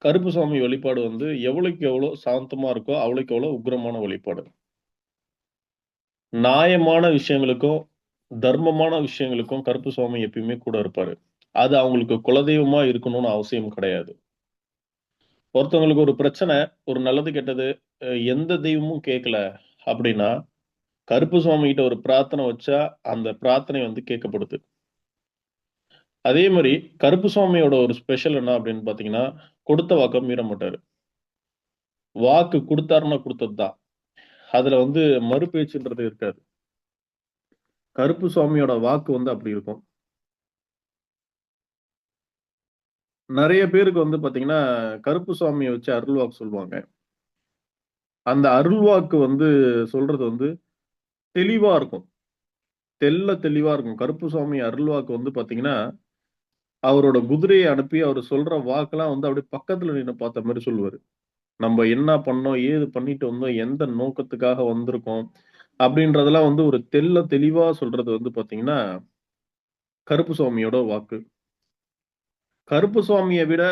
கருப்புசாமி வழிபாடு வந்து எவ்வளவுக்கு எவ்வளவு சாந்தமா இருக்கோ, அவ்வளவுக்கு எவ்வளவு உக்கிரமான வழிபாடு. நியாயமான விஷயங்களுக்கும், தர்மமான விஷயங்களுக்கும் கருப்புசாமி எப்பயுமே கூட இருப்பாரு. அது அவங்களுக்கு குலதெய்வமா இருக்கணும்னு அவசியம் கிடையாது. ஒருத்தவங்களுக்கு ஒரு பிரச்சனை, ஒரு நல்லது கெட்டது எந்த தெய்வமும் கேட்கல அப்படின்னா, கருப்புசாமி கிட்ட ஒரு பிரார்த்தனை வச்சா, அந்த பிரார்த்தனை வந்து கேட்கப்படுது. அதே மாரி கருப்புசாமியோட ஒரு ஸ்பெஷல் என்ன அப்படின்னு பார்த்தீங்கன்னா, கொடுத்த வாக்க மீற மாட்டாரு. வாக்கு குடுத்தாருன்னா குடுத்தது தான். அதுல வந்து மறுபேச்சுன்றது இருக்காது. கருப்புசாமியோட வாக்கு வந்து அப்படி இருக்கும். நெறைய பேருக்கு வந்து பாத்தீங்கன்னா, கருப்புசாமிய வச்சு அருள்வாக்கு சொல்லுவாங்க. அந்த அருள்வாக்கு வந்து சொல்றது வந்து தெளிவா இருக்கும். தெளிவா இருக்கும். கருப்புசாமி அருள்வாக்கு வந்து பாத்தீங்கன்னா, அவரோட குதிரைய அனுப்பி அவரு சொல்ற வாக்கெல்லாம் வந்து அப்படியே பக்கத்துல நின்னு பார்த்த மாரி சொல்லுவாரு. நம்ம என்ன பண்ணோம்? ஏது பண்ணிட்டு வந்தோம்? எந்த நோக்கத்துக்காக வந்திருக்கோம்? அப்படின்றதெல்லாம் வந்து ஒரு தெளிவா சொல்றது வந்து பாத்தீங்கன்னா, கருப்புசாமியோட வாக்கு. கருப்புசாமிய விட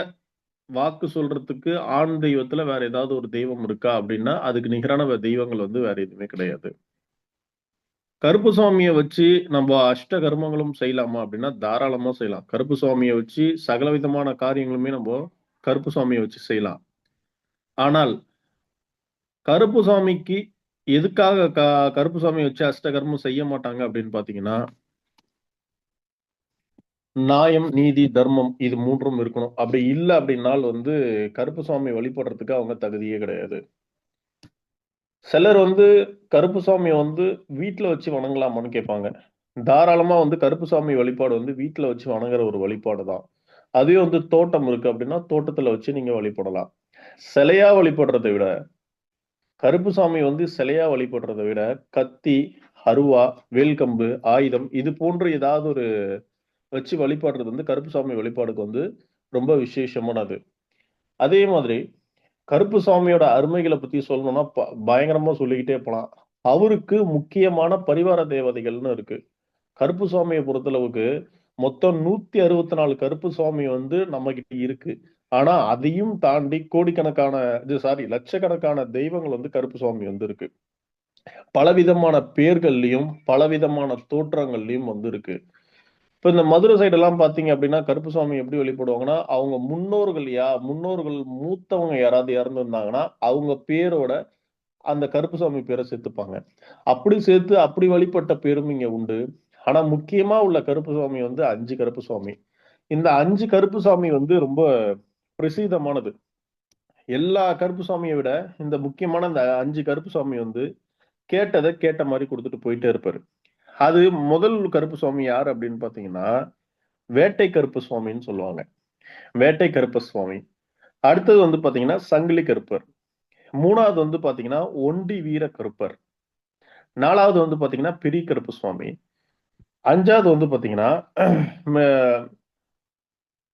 வாக்கு சொல்றதுக்கு ஆண் தெய்வத்துல வேற ஏதாவது ஒரு தெய்வம் இருக்கா அப்படின்னா, அதுக்கு நிகரான தெய்வங்கள் வந்து வேற எதுவுமே கிடையாது. கருப்புசாமிய வச்சு நம்ம அஷ்ட கர்மங்களும் செய்யலாமா அப்படின்னா, தாராளமா செய்யலாம். கருப்புசாமிய வச்சு சகலவிதமான காரியங்களுமே நம்ப கருப்புசாமிய வச்சு செய்யலாம். ஆனால் கருப்புசாமிக்கு எதுக்காக கருப்புசாமிய வச்சு அஷ்ட கர்மம் செய்ய மாட்டாங்க அப்படின்னு பார்த்தீங்கன்னா, நியாயம், நீதி, தர்மம் இது 3ம் இருக்கணும். அப்படி இல்ல அப்படின்னால் வந்து கருப்புசாமி வழிபடுறதுக்கு அவங்க தகுதியே கிடையாது. சிலர் வந்து கருப்புசாமிய வந்து வீட்ல வச்சு வணங்கலாமான்னு கேட்பாங்க. தாராளமா வந்து கருப்புசாமி வழிபாடு வந்து வீட்ல வச்சு வணங்குற ஒரு வழிபாடு தான். அதுவே வந்து தோட்டம் இருக்கு அப்படின்னா, தோட்டத்துல வச்சு நீங்க வழிபடலாம். சிலையா வழிபடுறத விட, கருப்புசாமி வந்து சிலையா வழிபடுறத விட, கத்தி, அருவா, வேல்கம்பு, ஆயுதம் இது போன்று ஏதாவது ஒரு வச்சு வழிபடுறது வந்து கருப்புசாமி வழிபாடுக்கு வந்து ரொம்ப விசேஷமானது. அதே மாதிரி கருப்புசாமியோட அருமைகள பத்தி சொல்லணும்னா, பயங்கரமா சொல்லிக்கிட்டே போலாம். அவருக்கு முக்கியமான பரிவார தேவதைகள்னு இருக்கு. கருப்புசாமிய பொறுத்தளவுக்கு மொத்தம் 164 கருப்புசாமி வந்து நம்மகிட்ட இருக்கு. ஆனா, அதையும் தாண்டி கோடிக்கணக்கான லட்சக்கணக்கான தெய்வங்கள் வந்து கருப்புசாமி வந்து இருக்கு. பலவிதமான பேர்கள்லயும், பலவிதமான தோற்றங்கள்லயும் வந்து இருக்கு. இப்ப இந்த மதுரை சைடு எல்லாம் பார்த்தீங்க அப்படின்னா, கருப்புசாமி எப்படி வழிபடுவாங்கன்னா, அவங்க முன்னோர்கள் மூத்தவங்க யாராவது இறந்திருந்தாங்கன்னா, அவங்க பேரோட அந்த கருப்புசாமி பேர சேர்த்துப்பாங்க. அப்படி சேர்த்து அப்படி வழிபட்ட பேரும் இங்க உண்டு. ஆனா முக்கியமா உள்ள கருப்புசாமி வந்து 5 கருப்புசாமி. இந்த 5 கருப்புசாமி வந்து ரொம்ப பிரசித்தமானது. எல்லா கருப்புசாமிய விட இந்த முக்கியமான இந்த 5 கருப்புசாமி வந்து கேட்டத கேட்ட மாரி குடுத்துட்டு போயிட்டே இருப்பாரு. அது முதல் கருப்புசாமி யாரு அப்படின்னு பார்த்தீங்கன்னா, வேட்டை கருப்புசுவாமின்னு சொல்லுவாங்க. வேட்டை கருப்பசுவாமி. அடுத்தது வந்து பார்த்தீங்கன்னா, சங்கிலி கருப்பர். 3வது வந்து பார்த்தீங்கன்னா, ஒண்டி வீர கருப்பர். 4வது வந்து பார்த்தீங்கன்னா, பெரிய கருப்புசுவாமி. 5வது வந்து பார்த்தீங்கன்னா, ம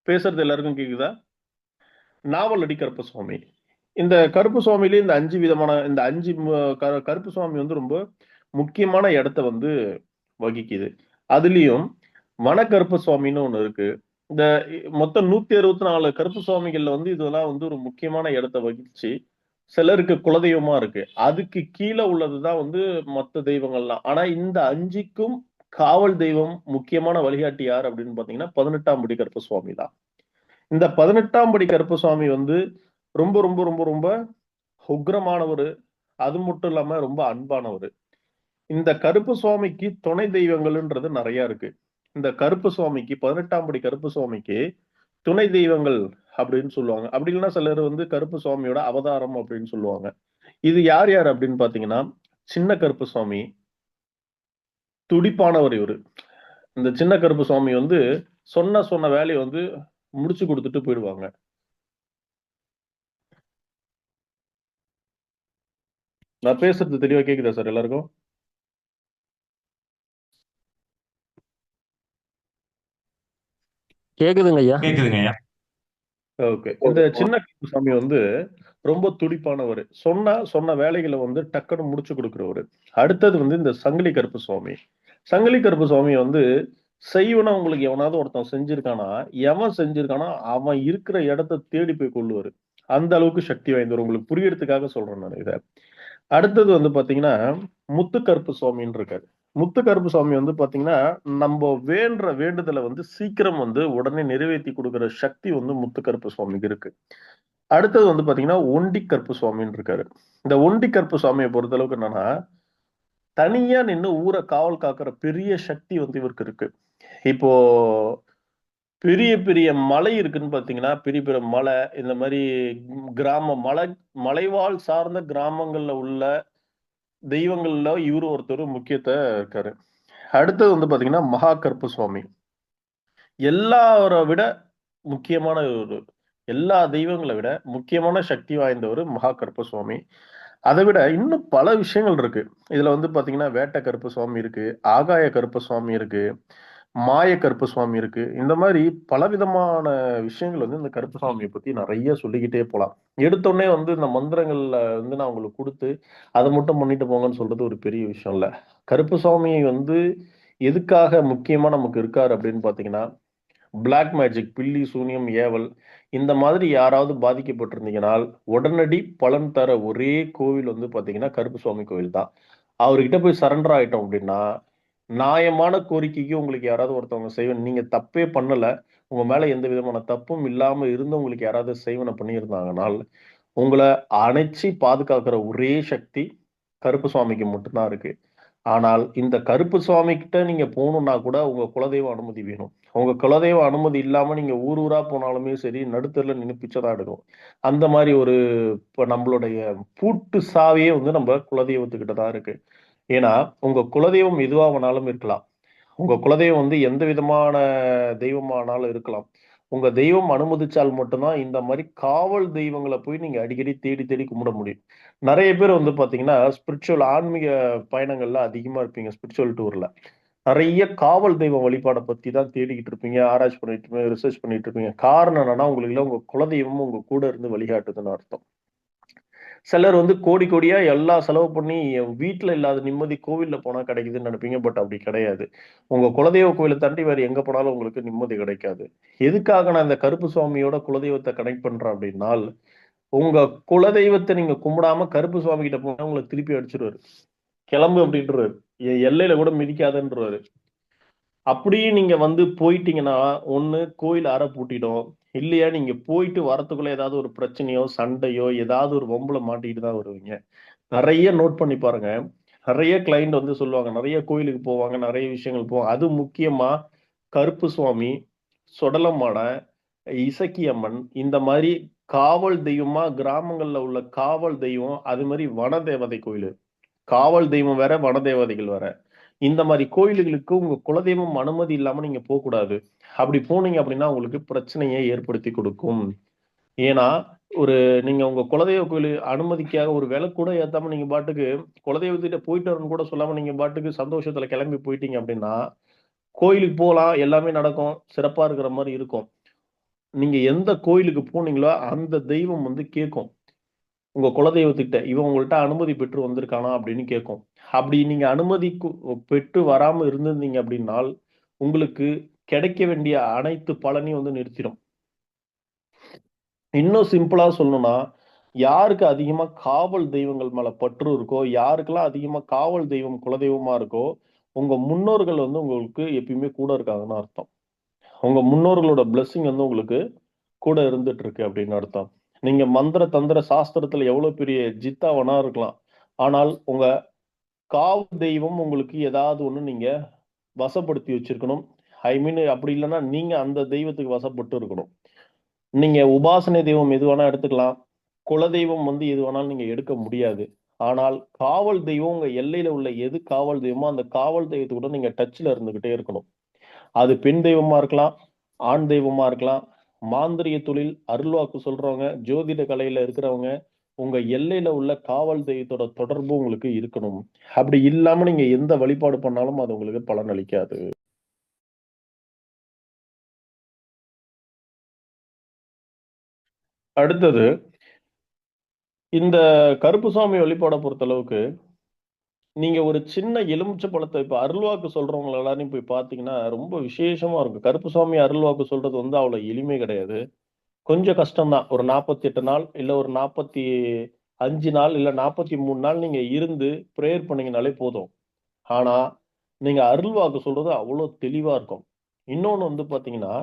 பேசுறது எல்லாருக்கும் கேக்குதா? நாவலடி கருப்பசுவாமி. இந்த கருப்புசுவாமியிலே இந்த 5 விதமான இந்த 5 கருப்புசுவாமி வந்து ரொம்ப முக்கியமான இடத்த வந்து வகிக்குது. அதுலயும் வனக்கருப்பசுவாமின்னு ஒண்ணு இருக்கு. இந்த மொத்தம் 164 கருப்புசுவாமிகள்ல வந்து இதெல்லாம் வந்து ஒரு முக்கியமான இடத்த வகிச்சு, சிலருக்கு குலதெய்வமா இருக்கு. அதுக்கு கீழ உள்ளது தான் வந்து மத்த தெய்வங்கள்லாம். ஆனா இந்த 5க்கும் காவல் தெய்வம், முக்கியமான வழிகாட்டி யார் அப்படின்னு பார்த்தீங்கன்னா, 18ஆம் படி கருப்பசுவாமி தான். இந்த 18ஆம் படி கருப்பசுவாமி வந்து ரொம்ப, ரொம்ப, ரொம்ப, ரொம்ப உக்கிரமானவரு. அது மட்டும் இல்லாம ரொம்ப அன்பானவரு. இந்த கருப்பசுவாமிக்கு துணை தெய்வங்கள்ன்றது நெறைய இருக்கு. இந்த கருப்பசுவாமிக்கு 18ஆம் படி கருப்பசுவாமிக்கு துணை தெய்வங்கள் அப்படின்னு சொல்லுவாங்க. அப்படி இல்லன்னா சிலர் வந்து கருப்பசுவாமியோட அவதாரம் அப்படின்னு சொல்லுவாங்க. இது யார் யார் அப்படின்னு பார்த்தீங்கன்னா, சின்ன கருப்பசுவாமி, துடிப்பானவர் இவரு. இந்த சின்ன கருப்பசுவாமி வந்து சொன்ன வேலைய வந்து முடிச்சு குடுத்துட்டு போயிடுவாங்க. நான் பேசுறது தெளிவா கேக்குதா சார் எல்லாருக்கும்? கேக்குதுங்க ஐயா. கேக்குதுங்க ஐயா. ஓகே. இந்த சின்ன கருப்பசாமி வந்து ரொம்ப துடிப்பானவரு. சொன்ன வேலைகள வந்து டக்குனு முடிச்சு குடுக்குறவரு. அடுத்தது வந்து இந்த சங்கிலி கருப்பசுவாமி. சங்கிலி கருப்பசுவாமி வந்து செய்வன உங்களுக்கு எவனாவது ஒருத்தன் செஞ்சிருக்கானா, எவன் செஞ்சிருக்கானோ அவன் இருக்கிற இடத்த தேடி போய் கொல்லுவாரு. அந்த அளவுக்கு சக்தி வாய்ந்தவர். உங்களுக்கு புரியறதுக்காக சொல்றேன் நான் இத. அடுத்தது வந்து பாத்தீங்கன்னா, முத்துக்கருப்பு சுவாமின்னு இருக்காரு. முத்துக்கருப்பு சுவாமி வந்து பாத்தீங்கன்னா, நம்ப வேண்டுற வேண்டுதல வந்து சீக்கிரம் வந்து உடனே நிறைவேத்தி குடுக்குற சக்தி வந்து முத்துக்கருப்பு சுவாமிக்கு இருக்கு. அடுத்தது வந்து பாத்தீங்கன்னா, ஒண்டி கருப்பு சுவாமின்னு இருக்காரு. இந்த ஒண்டி கருப்பு சுவாமிய பொறுத்தளவுக்கு என்னன்னா, தனியா நின்னு ஊர காவல் காக்குற பெரிய சக்தி வந்து இவருக்கு இருக்கு. இப்போ பெரிய பெரிய மலை இருக்குன்னு பாத்தீங்கன்னா, பெரிய பெரிய மலை, இந்த மாரி மலைவாழ் சார்ந்த கிராமங்கள்ல உள்ள தெய்வங்கள்ல இவரு ஒருத்தர் முக்கியத்த இருக்காரு. அடுத்தது வந்து பாத்தீங்கன்னா, மகா கருப்பு சுவாமி. எல்லார விட முக்கியமான ஒரு எல்லா தெய்வங்கள விட முக்கியமான சக்தி வாய்ந்தவரு மகா கருப்ப சுவாமி. அத விட இன்னும் பல விஷயங்கள் இருக்கு. இதுல வந்து பாத்தீங்கன்னா, வேட்ட கருப்ப சுவாமி இருக்கு, ஆகாய கருப்ப சுவாமி இருக்கு, மாய கருப்ப சுவாமி இருக்கு. இந்த மாரி பலவிதமான விஷயங்கள் வந்து இந்த கருப்ப சுவாமிய பத்தி நெறைய சொல்லிக்கிட்டே போலாம். எடுத்தோனே வந்து இந்த மந்திரங்கள்ல வந்து நான் உங்களுக்கு குடுத்து, அத மட்டும் பண்ணிட்டு போங்கன்னு சொல்றது ஒரு பெரிய விஷயம் இல்ல. கருப்பசாமி வந்து எதுக்காக முக்கியமா நமக்கு இருக்காரு அப்படின்னு பார்த்தீங்கன்னா, பிளாக் மேஜிக், பில்லி, சூனியம், ஏவல் இந்த மாதிரி யாராவது பாதிக்கப்பட்டிருந்தீங்கனால், உடனடி பலன் தர ஒரே கோவில் வந்து பார்த்தீங்கன்னா, கருப்புசாமி கோவில் தான். அவர்கிட்ட போய் சரண்டர் ஆயிட்டோம் அப்படின்னா, நியாயமான கோரிக்கைக்கு உங்களுக்கு யாராவது ஒருத்தவங்க நீங்க தப்பே பண்ணல. உங்க மேல எந்த விதமான தப்பும் இல்லாம இருந்து உங்களுக்கு யாராவது செய்வன பண்ணியிருந்தாங்கனால், உங்கள அணைச்சு பாதுகாக்கிற ஒரே சக்தி கருப்புசாமிக்கு மட்டும் தான் இருக்கு. ஆனால் இந்த கருப்பு சுவாமி கிட்ட நீங்க போணும்னா கூட உங்க குலதெய்வ அனுமதி வேணும். உங்க குலதெய்வ அனுமதி இல்லாம நீங்க ஊர் ஊரா போனாலுமே சரி, நடுத்தெருவுல நின்னு பிச்சை தான் எடுக்கணும். அந்த மாரி ஒரு இப்ப நம்மளுடைய பூட்டு சாவியே வந்து நம்ம குலதெய்வத்துக்கிட்ட தான் இருக்கு. ஏன்னா, உங்க குலதெய்வம் எதுவா வேணாலும் இருக்கலாம். உங்க குலதெய்வம் வந்து எந்த விதமான தெய்வமானாலும் இருக்கலாம். உங்க தெய்வம் அனுமதிச்சால் மட்டும் தான் இந்த மாரி காவல் தெய்வங்கள போய் நீங்க அடிக்கடி தேடி தேடி கும்பிட முடியும். நெறைய பேர் வந்து பார்த்தீங்கன்னா, ஸ்பிரிச்சுவல் ஆன்மீக பயணங்கள்ல அதிகமா இருப்பீங்க. ஸ்பிரிச்சுவல் டூர்ல. நெறைய காவல் தெய்வ வழிபாட பத்தி தான் தேடிக்கிட்டு இருப்பீங்க. ஆராய்ச்சி பண்ணிட்டு இருப்பீங்க. ரிசர்ச் பண்ணிட்டு இருப்பீங்க. காரணம் என்னன்னா, உங்களுக்கு உங்க குலதெய்வமும் உங்க கூட இருந்து வழிகாட்டுதுன்னு அர்த்தம். சிலர் வந்து கோடி கோடியா எல்லாம் செலவு பண்ணி என் வீட்ல இல்லாத நிம்மதி கோவில்ல போனா கிடைக்குதுன்னு நினைப்பீங்க. பட் அப்படி கிடையாது. உங்க குலதெய்வ கோவில தாண்டி வேற எங்க போனாலும் உங்களுக்கு நிம்மதி கிடைக்காது. எதுக்காக நான் இந்த கருப்பு சுவாமியோட குலதெய்வத்த கனெக்ட் பண்றேன் அப்படின்னால், உங்க குலதெய்வத்த நீங்க கும்பிடாம கருப்பு சுவாமி கிட்ட போனா உங்கள திருப்பி அடிச்சுருவாரு. கிளம்பு அப்படின்றுவாரு. என் எல்லையில கூட மிதிக்காதன்றுவாரு. அப்படியே நீங்க வந்து போயிட்டீங்கன்னா, ஒண்ணு கோயில் அறை பூட்டிடும். இல்லையா நீங்க போயிட்டு வரத்துக்குள்ள ஏதாவது ஒரு பிரச்சனையோ, சண்டையோ, ஏதாவது ஒரு வம்புல மாட்டிக்கிட்டு தான் வருவீங்க. நெறைய நோட் பண்ணி பாருங்க. நெறைய கிளையண்ட் வந்து சொல்லுவாங்க. நெறைய கோயிலுக்கு போவாங்க. நெறைய விஷயங்கள் போவாங்க. அது முக்கியமா கருப்பு சுவாமி, சொடலமாட, இசக்கியம்மன் இந்த மாரி காவல் தெய்வமா கிராமங்கள்ல உள்ள காவல் தெய்வம், அது மாரி வனதேவதை கோயிலு. காவல் தெய்வம் வேற, வனதேவதைகள் வேற. இந்த மாரி கோயில்களுக்கு உங்க குலதெய்வம் அனுமதி இல்லாம நீங்க போக்கூடாது. அப்படி போனீங்க அப்படின்னா, உங்களுக்கு பிரச்சனைய ஏற்படுத்திக் குடுக்கும். ஏன்னா, ஒரு நீங்க உங்க குலதெய்வ கோயில் அனுமதிக்காக ஒரு விளக்கு கூட ஏத்தாம நீங்க பாட்டுக்கு குலதெய்வத்திட்ட போயிட்டு வரேன்னு கூட சொல்லாம நீங்க பாட்டுக்கு சந்தோஷத்துல கிளம்பி போயிட்டீங்க அப்படின்னா, கோயிலுக்கு போலாம், எல்லாமே நடக்கும். சிறப்பா இருக்கிற மாரி இருக்கும். நீங்க எந்த கோயிலுக்கு போனீங்களோ, அந்த தெய்வம் வந்து கேட்கும். உங்க குலதெய்வத்துக்கிட்ட, "இவன் உங்கள்ட்ட அனுமதி பெற்று வந்திருக்கானா?" அப்படின்னு கேட்கும். அப்படி நீங்க அனுமதி பெற்று வராம இருந்திருந்தீங்க அப்படின்னால், உங்களுக்கு கிடைக்க வேண்டிய அனைத்து பலனையும் வந்து நிறுத்திரும். இன்னும் சிம்பிளா சொல்லணும்னா, யாருக்கு அதிகமா காவல் தெய்வங்கள் மேல பற்று இருக்கோ, யாருக்கெல்லாம் அதிகமா காவல் தெய்வம் குலதெய்வமா இருக்கோ, உங்க முன்னோர்கள் வந்து உங்களுக்கு எப்பயுமே கூட இருக்காங்கன்னு அர்த்தம். உங்க முன்னோர்களோட பிளெஸ்ஸிங் வந்து உங்களுக்கு கூட இருந்துட்டு இருக்கு அப்படின்னு அர்த்தம். நீங்க மந்திர, தந்திர, சாஸ்திரத்துல எவ்வளவு பெரிய ஜித்தா வேணா இருக்கலாம். ஆனால் உங்க காவல் தெய்வம் உங்களுக்கு ஏதாவது ஒண்ணு நீங்க வசப்படுத்தி வச்சிருக்கணும். ஐ மீன் அப்படி இல்லன்னா, நீங்க அந்த தெய்வத்துக்கு வசப்பட்டு இருக்கணும். நீங்க உபாசனை தெய்வம் எது வேணா எடுத்துக்கலாம். குலதெய்வம் வந்து எது வேணாலும் நீங்க எடுக்க முடியாது. ஆனால் காவல் தெய்வம் உங்க எல்லையில உள்ள எது காவல் தெய்வமோ, அந்த காவல் தெய்வத்துக்கூட நீங்க டச்ல இருந்துகிட்டே இருக்கணும். அது பெண் தெய்வமா இருக்கலாம், ஆண் தெய்வமா இருக்கலாம். மாந்திரீக தொழில், அருள்வாக்கு சொல்றவங்க, ஜோதிட கலையில இருக்கிறவங்க, உங்க எல்லையில உள்ள காவல் தெய்வத்தோட தொடர்பு உங்களுக்கு இருக்கணும். அப்படி இல்லாம நீங்க எந்த வழிபாடு பண்ணாலும் அது உங்களுக்கு பலன் அளிக்காது. அடுத்தது, இந்த கருப்புசாமி வழிபாட பொறுத்தளவுக்கு, நீங்க ஒரு சின்ன எலுமிச்சை பழத்தை இப்ப அருள்வாக்கு சொல்றவங்க எல்லாரையும் போய் பாத்தீங்கன்னா ரொம்ப விசேஷமா இருக்கும். கருப்புசாமி அருள்வாக்கு சொல்றது வந்து அவ்வளவு எளிமை கிடையாது. கொஞ்சம் கஷ்டம்தான். ஒரு 48 நாள் இல்ல ஒரு 45 நாள் இல்ல 43 நாள் நீங்க இருந்து பிரேயர் பண்ணீங்கனாலே போதும். ஆனா நீங்க அருள்வாக்கு சொல்றது அவ்வளவு தெளிவா இருக்கும். இன்னொன்னு வந்து பாத்தீங்கன்னா,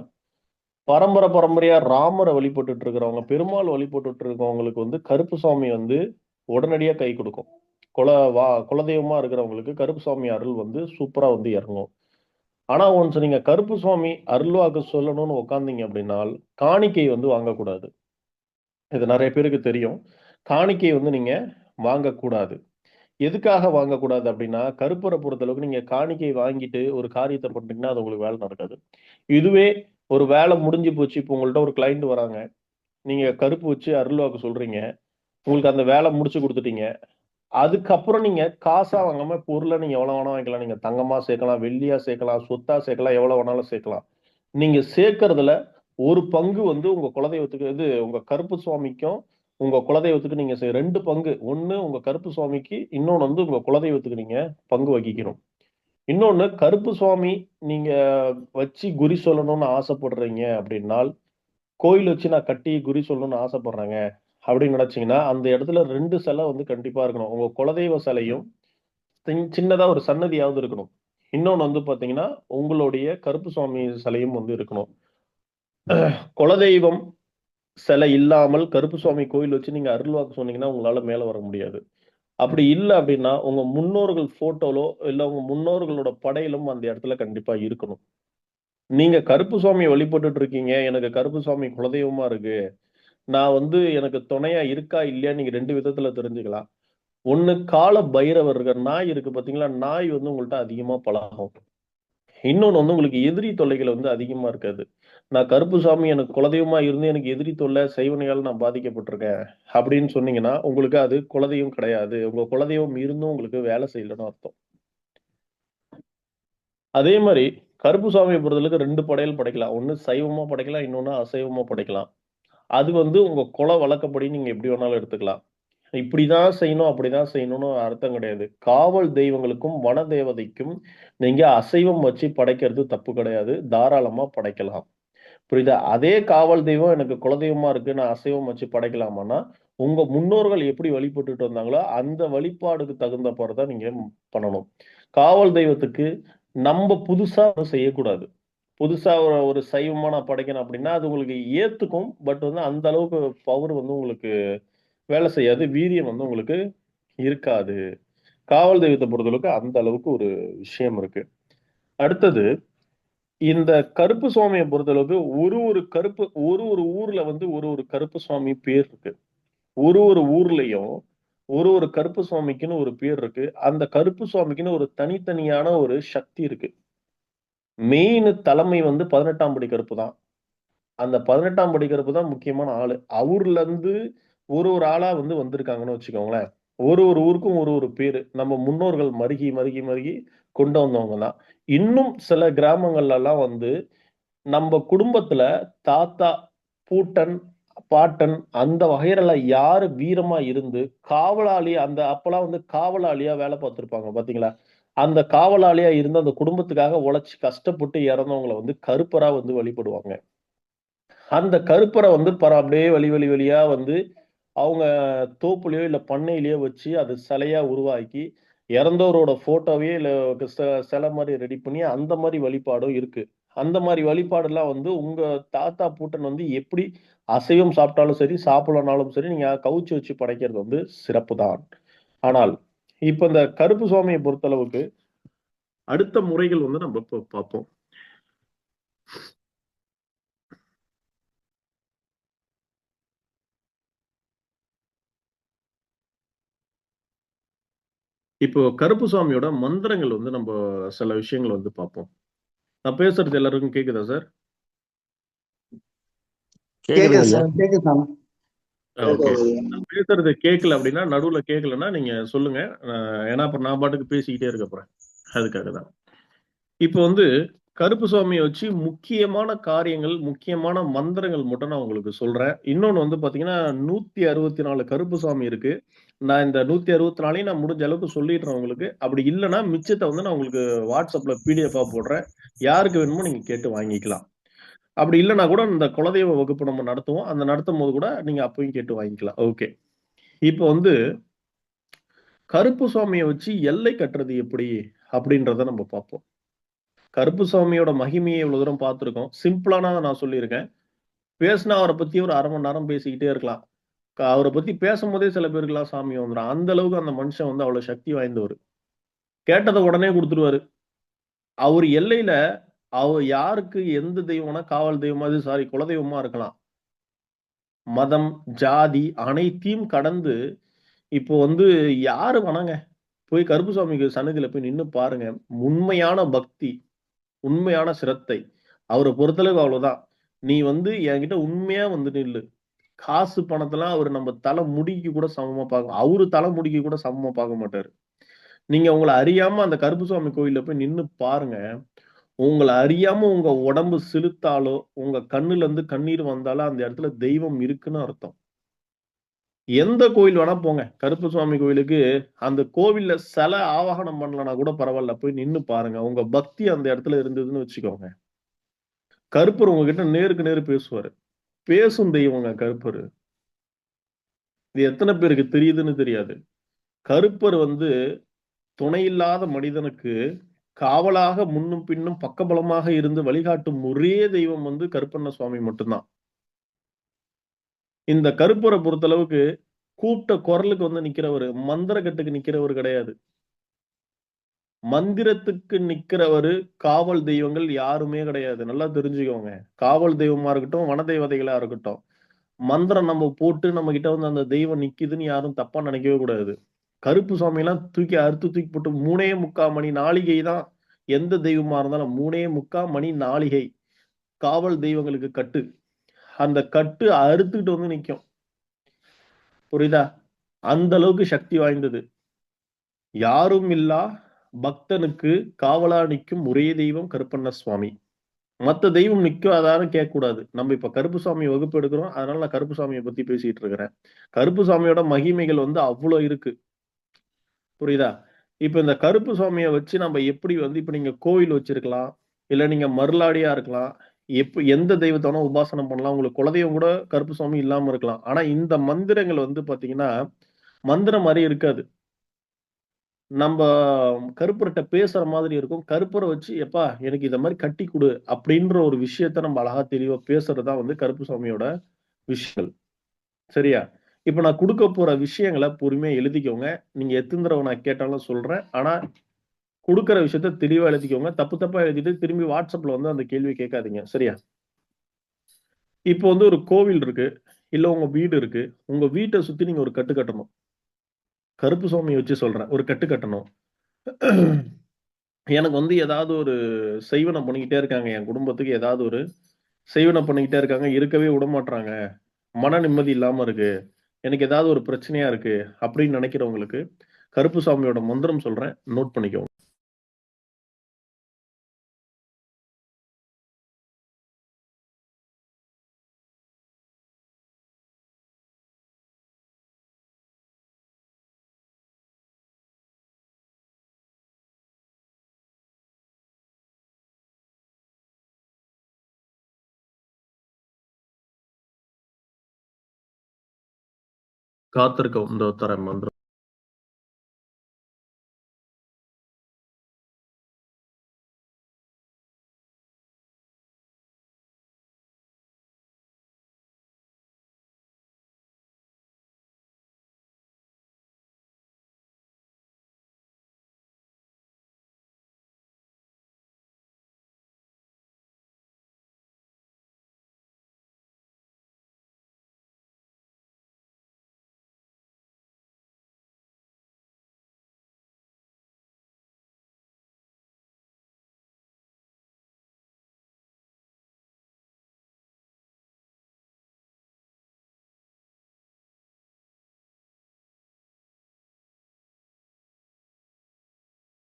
பரம்பரை பரம்பரையா ராமரை வழிபட்டுட்டு இருக்கிறவங்க, பெருமாள் வழிபட்டுட்டு இருக்கவங்களுக்கு வந்து கருப்புசாமி வந்து உடனடியா கை கொடுக்கும். குலதெய்வமா இருக்கிறவங்களுக்கு கருப்புசாமி அருள் வந்து சூப்பரா வந்து இறங்கும். ஆனா ஒன்ஸ் நீங்க கருப்புசாமி அருள்வாக்கு சொல்லணும்னு உட்கார்ந்தீங்க அப்படின்னால், காணிக்கை வந்து வாங்கக்கூடாது. இது நிறைய பேருக்கு தெரியும். காணிக்கை வந்து நீங்க வாங்கக்கூடாது. எதுக்காக வாங்கக்கூடாது அப்படின்னா, கருப்பரை பொறுத்தளவுக்கு நீங்க காணிக்கை வாங்கிட்டு ஒரு காரியத்தை பண்ணீங்கன்னா, அது உங்களுக்கு வேலை நடக்காது. இதுவே ஒரு வேலை முடிஞ்சு போச்சு. இப்போ உங்கள்ட்ட ஒரு கிளையண்ட் வராங்க. நீங்க கருப்பு வச்சு அருள்வாக்கு சொல்றீங்க. உங்களுக்கு அந்த வேலை முடிச்சு குடுத்துட்டீங்க. அதுக்கப்புறம் நீங்க காசா வாங்காம பொருள நீங்க எவ்வளவு வேணா வாங்கிக்கலாம். நீங்க தங்கமா சேர்க்கலாம், வெள்ளியா சேர்க்கலாம், சொத்தா சேர்க்கலாம், எவ்வளவு வேணாலும் சேர்க்கலாம். நீங்க சேர்க்கறதுல ஒரு பங்கு வந்து உங்க குலதெய்வத்துக்கு உங்க கருப்பு சுவாமிக்கும், உங்க குலதெய்வத்துக்கு நீங்க 2 பங்கு. ஒண்ணு உங்க கருப்பு சுவாமிக்கு, இன்னொன்னு வந்து உங்க குலதெய்வத்துக்கு நீங்க பங்கு வகிக்கணும். இன்னொன்னு கருப்பு சுவாமி நீங்க வச்சு குறி சொல்லணும்னு ஆசைப்படுறீங்க அப்படின்னால், கோயில் வச்சு நான் கட்டி குறி சொல்லணும்னு ஆசைப்படுறேங்க அப்படின்னு நினைச்சீங்கன்னா, அந்த இடத்துல 2 சிலை வந்து கண்டிப்பா இருக்கணும். உங்க குலதெய்வ சிலையும், சின்னதா ஒரு சன்னதியாவது இருக்கணும். இன்னொன்னு வந்து பாத்தீங்கன்னா, உங்களுடைய கருப்பு சுவாமி சிலையும் வந்து இருக்கணும். குலதெய்வம் சிலை இல்லாமல் கருப்பு சுவாமி கோயில் வச்சு நீங்க அருள்வாக்கு சொன்னீங்கன்னா, உங்களால மேல வர முடியாது. அப்படி இல்ல அப்படின்னா, உங்க முன்னோர்கள் போட்டோலோ, இல்ல உங்க முன்னோர்களோட படையலும் அந்த இடத்துல கண்டிப்பா இருக்கணும். நீங்க கருப்பு சுவாமிய வழிபட்டுட்டு இருக்கீங்க. எனக்கு கருப்பு சுவாமி குலதெய்வமா இருக்கு. நான் வந்து எனக்கு துணையா இருக்கா, இல்லையான்னு நீங்க 2 விதத்துல தெரிஞ்சுக்கலாம். ஒண்ணு கால பைரவர் இருக்கார். நாய் இருக்கு பாத்தீங்களா? நாய் வந்து உங்கள்ட்ட அதிகமா பழகும். இன்னொன்னு வந்து உங்களுக்கு எதிரி தொல்லைகள் வந்து அதிகமா இருக்காது. நான் கருப்புசாமி எனக்கு குலதெய்வமா இருந்து எனக்கு எதிரி தொல்லை, செய்வினையால நான் பாதிக்கப்பட்டிருக்கேன் அப்படின்னு சொன்னீங்கன்னா, உங்களுக்கு அது குலதெய்வம் கிடையாது. உங்க குலதெய்வம் இருந்தும் உங்களுக்கு வேலை செய்யலன்னு அர்த்தம். அதே மாரி கருப்புசாமிய பொறுத்தளவுக்கு 2 படையல் படைக்கலாம். ஒண்ணு சைவமா படைக்கலாம், இன்னொன்னு அசைவமா படைக்கலாம். அது வந்து உங்க குல வழக்கப்படி நீங்க எப்படி வேணாலும் எடுத்துக்கலாம். இப்படிதான் செய்யணும், அப்படிதான் செய்யணும்னு அர்த்தம் கிடையாது. காவல் தெய்வங்களுக்கும், வன தேவதைக்கும் நீங்க அசைவம் வச்சு படைக்கிறது தப்பு கிடையாது. தாராளமா படைக்கலாம். புரியுதா? அதே காவல் தெய்வம் எனக்கு குலதெய்வமா இருக்கு. நான் அசைவம் வச்சு படைக்கலாமான்னா, உங்க முன்னோர்கள் எப்படி வழிபட்டுட்டு வந்தாங்களோ, அந்த வழிபாடுக்கு தகுந்தப்பாறு தான் நீங்க பண்ணணும். காவல் தெய்வத்துக்கு நம்ப புதுசா செய்யக்கூடாது. புதுசா ஒரு ஒரு சைவமா நான் படைக்கிறேன் அப்படின்னா, அது உங்களுக்கு ஏத்துக்கும். பட் வந்து அந்த அளவுக்கு பவர் வந்து உங்களுக்கு வேலை செய்யாது. வீரியம் வந்து உங்களுக்கு இருக்காது. காவல் தெய்வத்த பொறுத்தளவுக்கு அந்த அளவுக்கு ஒரு விஷயம் இருக்கு. அடுத்தது, இந்த கருப்பு சுவாமிய பொறுத்தளவுக்கு ஒரு ஒரு ஊர்ல வந்து ஒரு ஒரு கருப்பு சுவாமி பேர் இருக்கு. ஒரு ஒரு ஊர்லயும் ஒரு ஒரு கருப்பு சுவாமிக்குன்னு ஒரு பேர் இருக்கு. அந்த கருப்பு சுவாமிக்குன்னு ஒரு தனித்தனியான ஒரு சக்தி இருக்கு. மெயின் தலைமை வந்து 18ஆம் படி கருப்பு தான். அந்த 18ஆம் படி கருப்பு தான் முக்கியமான ஆளு. அவர்ல இருந்து ஒரு ஒரு ஆளா வந்து வந்திருக்காங்கன்னு வச்சுக்கோங்களேன். ஒரு ஒரு ஊருக்கும் ஒரு ஒரு பேரு. நம்ம முன்னோர்கள் மருகி, மருகி, மருகி கொண்டு வந்தவங்க தான். இன்னும் சில கிராமங்கள்லலாம் வந்து நம்ப குடும்பத்துல தாத்தா, பூட்டன், பாட்டன் அந்த வகையறல யாரு வீரமா இருந்து காவலாளி அப்பலாம் வந்து காவலாளியா வேலை பார்த்திருப்பாங்க பார்த்தீங்களா? அந்த காவலாளியா இருந்து அந்த குடும்பத்துக்காக உழைச்சு கஷ்டப்பட்டு இறந்தவங்கள வந்து கருப்பரா வந்து வழிபடுவாங்க. அந்த கருப்பர வந்து அப்படியே வழி வழி வழியா வந்து அவங்க தோப்புலயோ, இல்ல பண்ணையிலயோ வச்சு அது சிலையா உருவாக்கி, இறந்தவரோட ஃபோட்டோவயே இல்ல சிலை மாரி ரெடி பண்ணி அந்த மாரி வழிபாடும் இருக்கு. அந்த மாரி வழிபாடுலாம் வந்து உங்க தாத்தா, பூட்டன் வந்து எப்படி அசைவம் சாப்பிட்டாலும் சரி, சாப்பிடலனாலும் சரி, நீங்க கவுச்சு வச்சு படைக்கிறது வந்து சிறப்பு தான். ஆனால், இப்ப இந்த கருப்பு சுவாமிய பொறுத்தளவுக்கு அடுத்த முறைகள் வந்து நம்ம இப்ப பார்ப்போம். இப்போ கருப்புசாமியோட மந்திரங்கள் வந்து நம்ம சில விஷயங்கள் வந்து பார்ப்போம். நான் பேசுறது எல்லாருக்கும் கேக்குதா சார்? கேக்குதுங்க கேக்குது ஐயா. சார், கேக்குது சார். ஓகே. நான் பேசுறது கேட்கல அப்படின்னா, நடுவுல கேட்கலன்னா நீங்க சொல்லுங்க. ஏன்னா அப்புறம் நான் பாட்டுக்கு பேசிக்கிட்டே இருக்க போறேன். அதுக்காக தான். இப்போ வந்து கருப்பு சுவாமிய வச்சு முக்கியமான காரியங்கள், முக்கியமான மந்திரங்கள் மட்டும் நான் உங்களுக்கு சொல்றேன். இன்னொன்னு வந்து பார்த்தீங்கன்னா, 164 கருப்பு சாமி இருக்கு. நான் இந்த 164யும் நான் முடிஞ்ச அளவுக்கு சொல்லிடுறேன் உங்களுக்கு. அப்படி இல்லன்னா, மிச்சத்த வந்து நான் உங்களுக்கு WhatsAppல பிடிஎஃப்பா போடுறேன். யாருக்கு வேணுமோ நீங்க கேட்டு வாங்கிக்கலாம். அப்படி இல்லன்னா கூட இந்த குலதெய்வ வகுப்பு நம்ம நடத்துவோம். அந்த நடத்தும்போது கூட நீங்க அப்பயும் கேட்டு வாங்கிக்கலாம். ஓகே. இப்ப வந்து கருப்பு சாமிய வச்சு எல்லை கட்டுறது எப்படி? அப்படின்றத நம்ம பார்ப்போம். கருப்பு சாமியோட மகிமைய இவ்வளவு தூரம் பார்த்துருக்கோம். சிம்பிளானத நான் சொல்லியிருக்கேன். பேசினா அவர பத்தி ஒரு 1/2 மணி நேரம் பேசிக்கிட்டே இருக்கலாம். அவர பத்தி பேசும்போதே சில பேருக்குலாம் சாமி வந்துரும். அந்த அளவுக்கு அந்த மனுஷன் வந்து அவ்வளவு சக்தி வாய்ந்தவரு. கேட்டத உடனே குடுத்துருவாரு. அவரு எல்லையில யாருக்கு எந்த தெய்வம்னா காவல் தெய்வமா அது சாரி குலதெய்வமா இருக்கலாம். மதம், ஜாதி அனைத்தையும் கடந்து இப்போ வந்து யாரு வேணாங்க. போய் கருப்புசாமிக்கு சன்னதியில போய் நின்னு பாருங்க. உண்மையான பக்தி, உண்மையான சிரத்தை. அவர பொறுத்தளவு அவ்வளவுதான். நீ வந்து என்கிட்ட உண்மையா வந்து நில்லு. காசு பணத்தெல்லாம் அவரு நம்ம தல முடிக்கு கூட சமமா அவரு தல முடிக்கு கூட சமமா பார்க்க மாட்டாரு. நீங்க உங்கள அறியாம அந்த கருப்புசாமி கோயில்ல போய் நின்னு பாருங்க. உங்கள அறியாம உங்க உடம்பு சிலுத்தாலோ, உங்க கண்ணுல இருந்து கண்ணீர் வந்தாலோ, அந்த இடத்துல தெய்வம் இருக்குன்னு அர்த்தம். எந்த கோயில் வேணா போங்க. கருப்பசாமி கோயிலுக்கு அந்த கோவில்ல சிலை ஆவாகனம் பண்ணலனா கூட பரவால்ல. போய் நின்னு பாருங்க. உங்க பக்தி அந்த இடத்துல இருந்ததுன்னு வச்சுக்கோங்க. கருப்பர் உங்ககிட்ட நேருக்கு நேரு பேசுவாரு. பேசும் தெய்வங்க கருப்பரு. இது எத்தன பேருக்கு தெரியுதுன்னு தெரியாது. கருப்பர் வந்து துணையில்லாத மனிதனுக்கு காவலாக முன்னும் பின்னும் பக்கபலமாக இருந்து வழிகாட்டும் ஒரே தெய்வம் வந்து கருப்பண்ண சுவாமி மட்டும் தான். இந்த கருப்பர பொறுத்தளவுக்கு கூப்பிட்ட குரலுக்கு வந்து நிக்கிறவரு. மந்திரக்கட்டுக்கு நிக்கிறவரு கிடையாது. மந்திரத்துக்கு நிக்கிறவரு, காவல் தெய்வங்கள் யாருமே கிடையாது. நல்லா தெரிஞ்சுக்கோங்க. காவல் தெய்வமா இருக்கட்டும், வன தேவதைகளா இருக்கட்டும். மந்திரம் நம்ம போட்டு நம்மகிட்ட வந்து அந்த தெய்வம் நிக்குதுன்னு யாரும் தப்பா நினைக்கவே கூடாது. கருப்பு சாமிலாம் தூக்கி அறுத்து தூக்கி போட்டு 3 1/4 மணி நாழிகை தான் எந்த தெய்வமா இருந்தாலும் 3 1/4 மணி நாழிகை. காவல் தெய்வங்களுக்கு கட்டு. அந்த கட்டு அறுத்துக்கிட்டு வந்து நிக்கும். புரியுதா? அந்த அளவுக்கு சக்தி வாய்ந்தது. யாரும் இல்லா பக்தனுக்கு காவலா நிக்கும் ஒரே தெய்வம் கருப்பண்ண சுவாமி. மத்த தெய்வம் நிக்காதான்னு கேட்கக்கூடாது. நம்ம இப்ப கருப்புசாமி வகுப்பு எடுக்கிறோம். அதனால நான் கருப்புசாமிய பத்தி பேசிட்டு இருக்கிறேன். கருப்புசாமியோட மகிமைகள் வந்து அவ்ளோ இருக்கு. புரியுதா? இப்ப இந்த கருப்புசாமிய வச்சு நம்ம எப்படி வந்து இப்ப நீங்க கோவில் வச்சிருக்கலாம். இல்ல நீங்க மருளாடியா இருக்கலாம். எந்த தெய்வத்த வேணா உபாசனம் பண்ணலாம். உங்களுக்கு குலதெய்வம் கூட கருப்புசாமி இல்லாம இருக்கலாம். ஆனா இந்த மந்திரங்கள் வந்து பார்த்தீங்கன்னா, மந்திரம் மாரி இருக்காது. நம்ப கருப்பர்ட்ட பேசுற மாதிரி இருக்கும். கருப்பர வச்சு, "எப்பா எனக்கு இத மாரி கட்டிக் குடு" அப்படின்ற ஒரு விஷயத்த நம்ம அழகா தெளிவா பேசுறது தான் வந்து கருப்புசாமியோட விஷயங்கள். சரியா? இப்ப நான் குடுக்கப் போற விஷயங்கள பொறுமையா எழுதிக்கோங்க. நீங்க எத்தன தடவ நான் கேட்டாலும் சொல்றேன். ஆனா, குடுக்குற விஷயத்த தெளிவா எழுதிக்கோங்க. தப்பு தப்பா எழுதிட்டு திரும்பி WhatsAppல வந்து அந்த கேள்விய கேட்காதீங்க. சரியா? இப்போ வந்து ஒரு கோவில் இருக்கு. இல்ல உங்க வீடு இருக்கு. உங்க வீட்ட சுத்தி நீங்க ஒரு கட்டு கட்டணும். கருப்புசாமிய வச்சு சொல்றேன். ஒரு கட்டு கட்டணும். எனக்கு வந்து ஏதாவது ஒரு செய்வன பண்ணிக்கிட்டே இருக்காங்க. என் குடும்பத்துக்கு ஏதாவது ஒரு செய்வன பண்ணிக்கிட்டே இருக்காங்க. இருக்கவே விடமாட்றாங்க. மன நிம்மதி இல்லாம இருக்கு. எனக்கு ஏதாவது ஒரு பிரச்சனையா இருக்கு. அப்படின்னு நினைக்கிறவங்களுக்கு, கருப்புசாமியோட மந்திரம் சொல்றேன். நோட் பண்ணிக்கோங்க. காத்திருக்கவும். இதோ தரேன் மந்திரம்.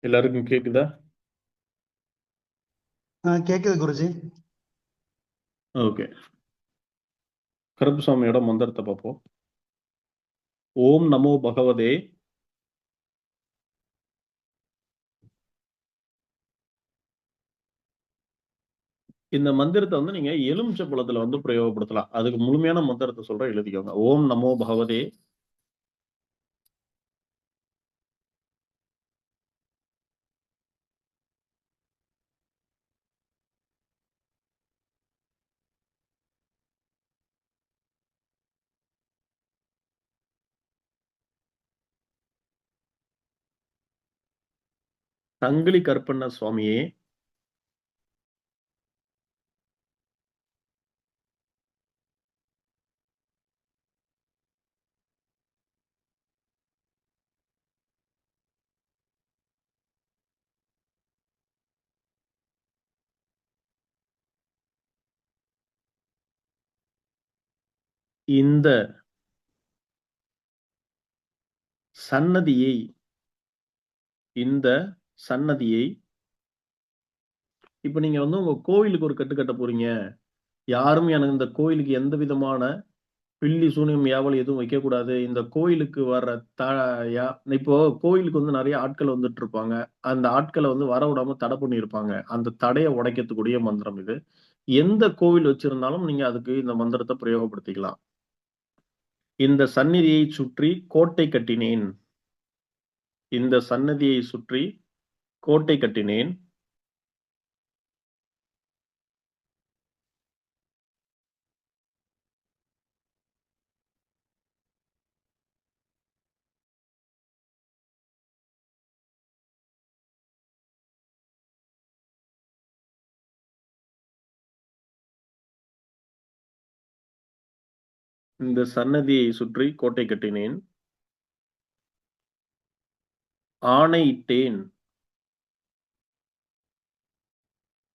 எல்லாருக்கும் கேக்குதா? கேக்குது குருஜி. ஓகே. கருப்புசாமியோட மந்திரத்தை பார்ப்போம். ஓம் நமோ பகவதே இந்த மந்திரத்தை வந்து நீங்க எலுமிச்சை பழத்துல வந்து பிரயோகப்படுத்தலாம். அதுக்கு முழுமையான மந்திரத்தை சொல்றேன், எழுதிக்கோங்க. ஓம் நமோ பகவதே சங்கிலி கருப்பண்ண சுவாமியே, இந்த சன்னதியை இந்த சன்னதியை இப்ப நீங்க வந்து உங்க கோவிலுக்கு ஒரு கட்டு கட்ட போறீங்க. யாரும் எனக்கு இந்த கோயிலுக்கு எந்த விதமான பில்லி சூனியம் யாவல் எதுவும் வைக்கக்கூடாது. இந்த கோயிலுக்கு வர்ற இப்போ கோயிலுக்கு வந்து நிறைய ஆட்கள் வந்துட்டு இருப்பாங்க. அந்த ஆட்களை வந்து வர விடாம தடை பண்ணியிருப்பாங்க. அந்த தடையை உடைக்கக்கூடிய மந்திரம் இது. எந்த கோவில் வச்சிருந்தாலும் நீங்க அதுக்கு இந்த மந்திரத்தை பிரயோகப்படுத்திக்கலாம். இந்த சந்நிதியை சுற்றி கோட்டை கட்டினேன். இந்த சன்னதியை சுற்றி கோட்டை கட்டினேன். இந்த சன்னதியை சுற்றி கோட்டை கட்டினேன். ஆணையிட்டேன்.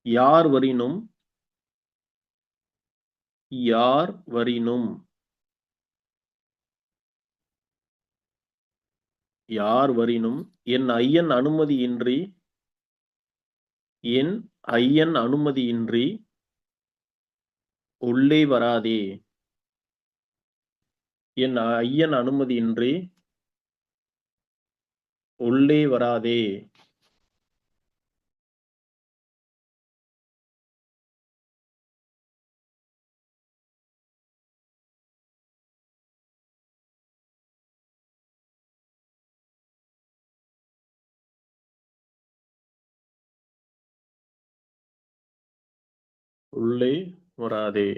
யார் வரினும் யார் வரினும் யார் வரினும் என் ஐயன் அனுமதியின்றி என் ஐயன் அனுமதியின்றி உள்ளே வராதே. என் ஐயன் அனுமதியின்றி உள்ளே வராதே. உள்ளே வராதே.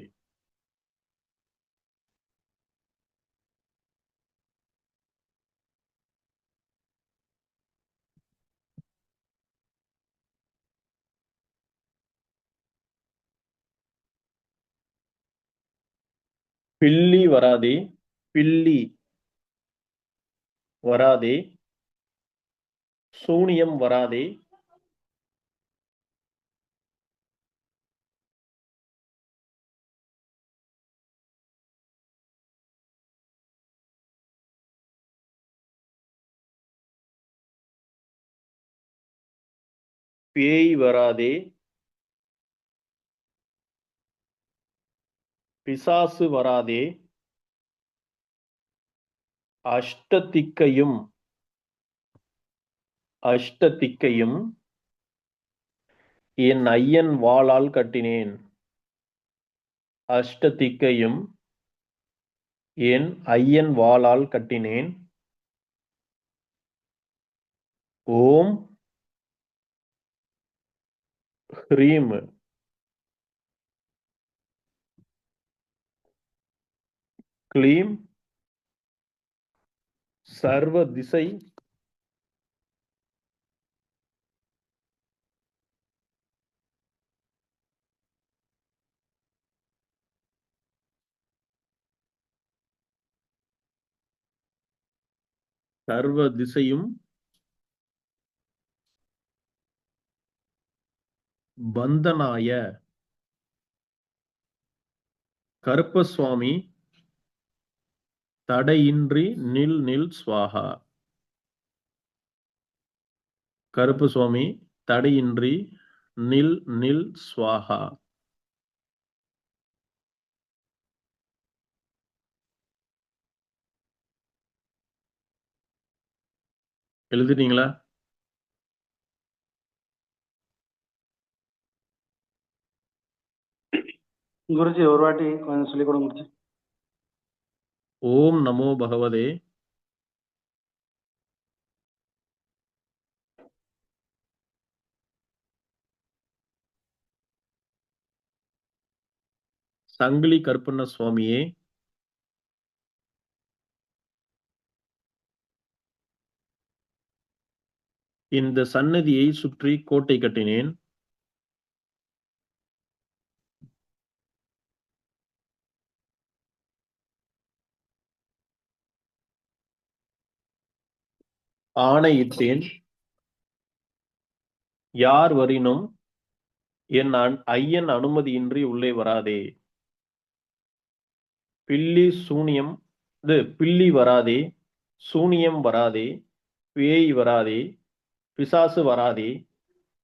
பில்லி வராதே. பில்லி வராதே. சூனியம் வராதே. பேய் வராதே. பிசாசு வராதே. அஷ்டதிக்கையும் அஷ்டதிக்கையும் என் ஐயன் வாளால் கட்டினேன். அஷ்டதிக்கையும் என் ஐயன் வாளால் கட்டினேன். ஓம் ஹ்ரீம் க்ளீம் சர்வ திசை சர்வ திசையும் பந்தனாய கருப்பசுவாமி தடையின்றி நில் நில் ஸ்வாஹா. கருப்பசுவாமி தடையின்றி நில் நில் ஸ்வாஹா. எழுதிட்டீங்களா? குருஜி ஒரு வாட்டி கொஞ்சம் சொல்லிக் கொடுங்க குருஜி. ஓம் நமோ பகவதே சங்கிலி கருப்பண்ண சுவாமியே, இந்த சன்னதியை சுற்றி கோட்டை கட்டினேன். ஆணையிட்டேன், யார் வரினும் என் ஐயன் அனுமதியின்றி உள்ளே வராதே. பில்லி வராதே, சூனியம் வராதே, பேய் வராதே, பிசாசு வராதே.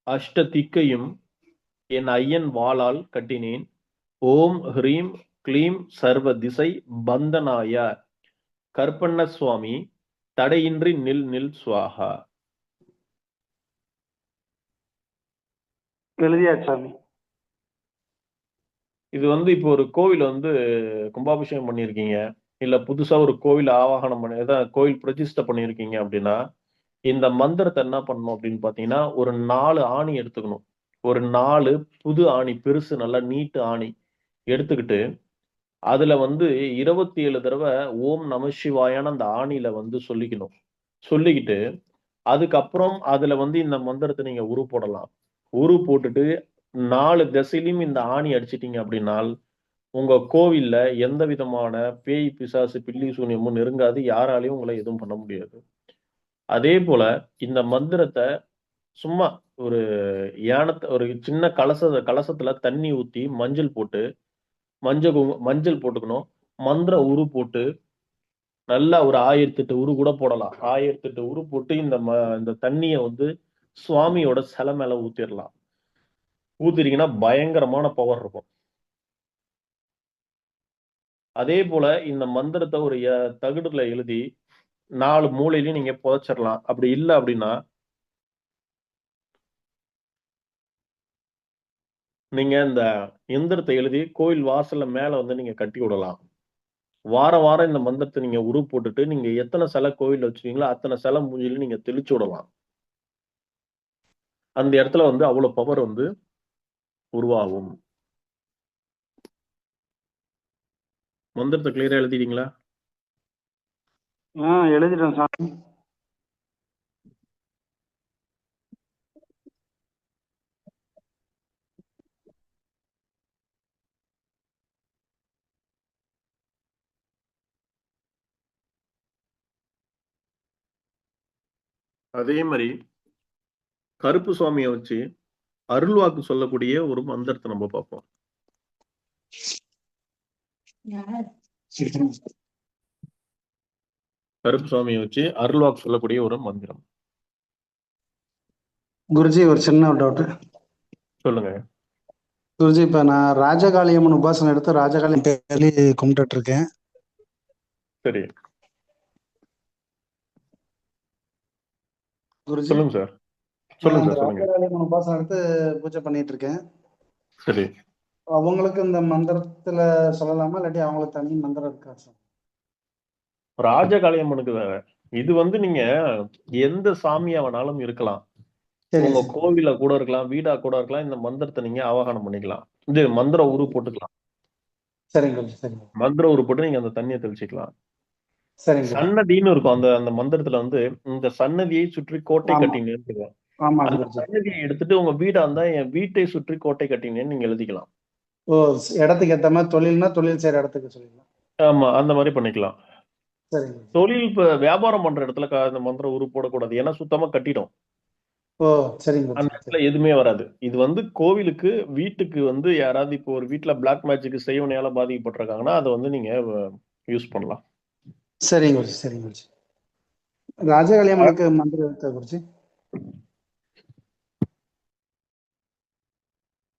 அஷ்ட திக்கையும் என் ஐயன் வாளால் கட்டினேன். ஓம் ஹ்ரீம் க்ளீம் சர்வ திசை பந்தனாய கற்பண்ண சுவாமி, தடையின்றி நில் நில் சுவாகா. எழுதியாச்சு சாமி. இது வந்து இப்போ ஒரு கோவில் வந்து கும்பாபிஷேகம் பண்ணியிருக்கீங்க, இல்ல புதுசா ஒரு கோவில் ஆவாகனம் பண்ணி ஏதாவது கோவில் பிரதிஷ்டை பண்ணியிருக்கீங்க அப்படின்னா, இந்த மந்திரத்தை என்ன பண்ணணும் அப்படின்னு பாத்தீங்கன்னா, ஒரு 4 ஆணி எடுத்துக்கணும். ஒரு 4 புது ஆணி, பெருசு நல்லா நீட்டு ஆணி எடுத்துக்கிட்டு, அதுல வந்து 27 தடவை ஓம் நம சிவாயான அந்த ஆணியில வந்து சொல்லிக்கணும். சொல்லிக்கிட்டு அதுக்கப்புறம் அதுல வந்து இந்த மந்திரத்தை நீங்க உரு போடலாம். உரு போட்டுட்டு 4 திசையிலும் இந்த ஆணி அடிச்சிட்டீங்க அப்படின்னால், உங்க கோவில்ல எந்த விதமான பேய் பிசாசு பில்லி சூனியமும் நெருங்காது. யாராலையும் உங்களை எதுவும் பண்ண முடியாது. அதே போல இந்த மந்திரத்தை சும்மா ஒரு ஒரு சின்ன கலசத்துல தண்ணி ஊத்தி மஞ்சள் போட்டு மஞ்சள் போட்டுக்கணும். மந்திர உரு போட்டு நல்லா ஒரு 1008 உரு கூட போடலாம். 1008 உரு போட்டு இந்த தண்ணிய வந்து சுவாமியோட சிலை மேல ஊத்திடலாம். ஊத்திட்டீங்கன்னா பயங்கரமான பவர் இருக்கும். அதே போல இந்த மந்திரத்தை ஒரு தகடுல எழுதி 4 மூலையிலையும் நீங்க புதைச்சிடலாம். அப்படி இல்லை அப்படின்னா நீங்க இந்த எந்திரத்தை எழுதி கோயில் வாசல்ல மேல வந்து நீங்க கட்டி விடலாம். வாரம் வாரம் இந்த மந்திரத்தை நீங்க உரு போட்டுட்டு நீங்க எத்தனை சிலை கோயில்ல வச்சிருக்கீங்களோ அத்தனை சிலை மூஞ்சிலும் நீங்க தெளிச்சு விடலாம். அந்த இடத்துல வந்து அவ்வளவு பவர் வந்து உருவாகும். மந்திரத்தை கிளியரா எழுதிட்டீங்களா? எழுதிட்டேன் சாமி. அதே மாதிரி கருப்பு சுவாமியை வச்சு அருள்வாக்கு சொல்லக்கூடிய ஒரு மந்திரத்தை நம்ம பார்ப்போம். கருப்பு சுவாமியை வச்சு அருள்வாக்கு சொல்லக்கூடிய ஒரு மந்திரம். குருஜி ஒரு சின்ன டவுட். சொல்லுங்க. குருஜி இப்ப நான் ராஜகாளியம்மன் உபாசனை எடுத்து ராஜகாளியம் பேர்லி கும்பிட்டு இருக்கேன். சரி, குருஜி சொல்லுங்க சார். சொல்லுங்க அந்த சார், சொல்லுங்க. ராஜகாளியம்மன் உபாசனை எடுத்து பூஜை பண்ணிட்டு இருக்கேன். சரி, அவங்களுக்கு இந்த மந்திரத்துல சொல்லலாமா இல்லாட்டி அவங்களுக்கு தனி மந்திரம் இருக்கா சார்? ராஜகாளியம்மனுக்கு வேற. இது வந்து நீங்க எந்த சாமியா வேணாலும் இருக்கலாம். உங்க கோவில கூட இருக்கலாம், வீடா கூட இருக்கலாம். இந்த மந்திரத்தை நீங்க ஆவாகனம் பண்ணிக்கலாம். இது மந்திர உரு போட்டுக்கலாம். சரிங்க சரிங்க. மந்திர உரு போட்டு நீங்க அந்த தண்ணியை தெளிச்சுக்கலாம். சரிங்க. சன்னதின்னு இருக்கும் அந்த அந்த மந்திரத்துல வந்து, இந்த சன்னதியை சுற்றி கோட்டை ஆமா கட்டினேன்னு இருக்கும். ஆமா அந்த குருஜி. சன்னதியை எடுத்துட்டு உங்க வீடா இருந்தா என் வீட்டை சுற்றி கோட்டை கட்டினேன்னு நீங்க எழுதிக்கலாம். ஓ, இடத்துக்கு ஏத்த மாதிரி தொழில்னா தொழில் செய்யற இடத்துக்கு சொல்லிக்கலாம். ஆமா, அந்த மாதிரி பண்ணிக்கலாம். சரிங்க. தொழில் இப்ப வியாபாரம் பண்ற இடத்துல இந்த மந்திரம் உரு போடக்கூடாது. ஏன்னா சுத்தமா கட்டிடும். ஓ சரிங்க அந்த குருஜி. இடத்துல எதுவுமே வராது. இது வந்து கோவிலுக்கு, வீட்டுக்கு வந்து யாராவது இப்போ ஒரு வீட்டுல பிளாக் மேஜிக் செய்வனையால பாதிக்கப்பட்டிருக்காங்கன்னா அதை வந்து நீங்க யூஸ் பண்ணலாம். சரிங்க குருஜி சரிங்க குருஜி. ராஜகாளியம்மனுக்கு மந்திரம் இருக்கா குருஜி?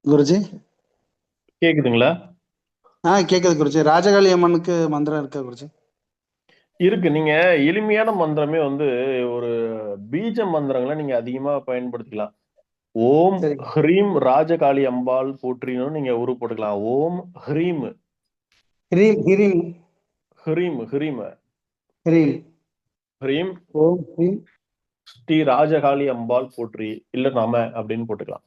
குருஜி. கேக்குதுங்களா? கேக்குது குருஜி. ராஜகாளி அம்மனுக்கு மந்திரம் இருக்கா குருஜி? இருக்கு. நீங்க எளிமையான மந்திரமே வந்து ஒரு பீஜ மந்திரங்களை நீங்க அதிகமா பயன்படுத்திக்கலாம். ஓம் சரி. ஹ்ரீம் ராஜகாளி அம்பாள் போற்றினும் நீங்க உரு போட்டுக்கலாம். ஓம் ஹ்ரீம் ஹிரீம் ஹிரீம் ஹ்ரீம் ஹ்ரீம் ஹிரீம். ஹ்ரீம் ஓம் ஹிரீம். ஸ்ரீ ராஜகாளி அம்பாள் போற்றி இல்ல நாம அப்படின்னு போட்டுக்கலாம்.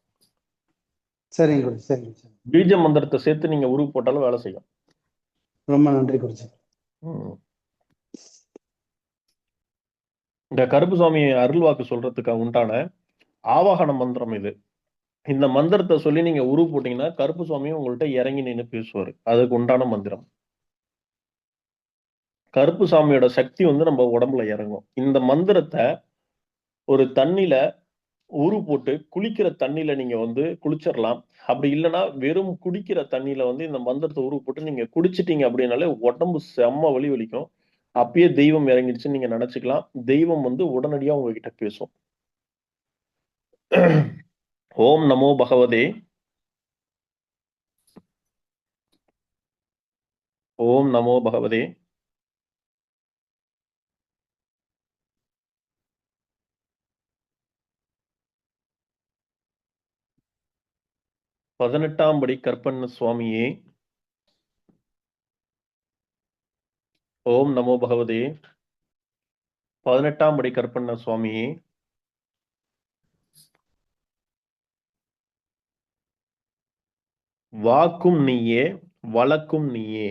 சரிங்க குருஜி, சரிங்க குருஜி. பீஜ மந்திரத்தை சேர்த்து நீங்க உரு போட்டாலும் வேலை செய்யும். ரொம்ப நன்றி குருஜி. ம். இந்த கருப்புசாமி அருள்வாக்கு சொல்றதுக்கு உண்டான ஆவாகன மந்திரம் இது. இந்த மந்திரத்தை சொல்லி நீங்க உரு போட்டீங்கன்னா கருப்புசாமியும் உங்கள்ட்ட இறங்கி நின்னு பேசுவாரு. அதுக்கு உண்டான மந்திரம். கருப்புசாமியோட சக்தி வந்து நம்ம உடம்புல இறங்கும். இந்த மந்திரத்தை ஒரு தண்ணில உரு போட்டு குளிக்கிற தண்ணில நீங்க வந்து குளிச்சிடலாம். அப்படி இல்லைன்னா வெறும் குடிக்கிற தண்ணியில வந்து இந்த மந்திரத்தை உரு போட்டு நீங்க குடிச்சிட்டீங்க அப்படின்னாலே உடம்பு செம்ம வலி வலிக்கும். அப்பயே தெய்வம் இறங்கிடுச்சுன்னு நீங்க நினைச்சுக்கலாம். தெய்வம் வந்து உடனடியா உங்ககிட்ட பேசும். ஓம் நமோ பகவதே. ஓம் நமோ பகவதே. பதினெட்டாம் படி கற்பண்ண சுவாமியே. ஓம் நமோ பகவதே. பதினெட்டாம் படி கற்பண்ண சுவாமியே. வாக்கும் நீயே வழக்கும் நீயே.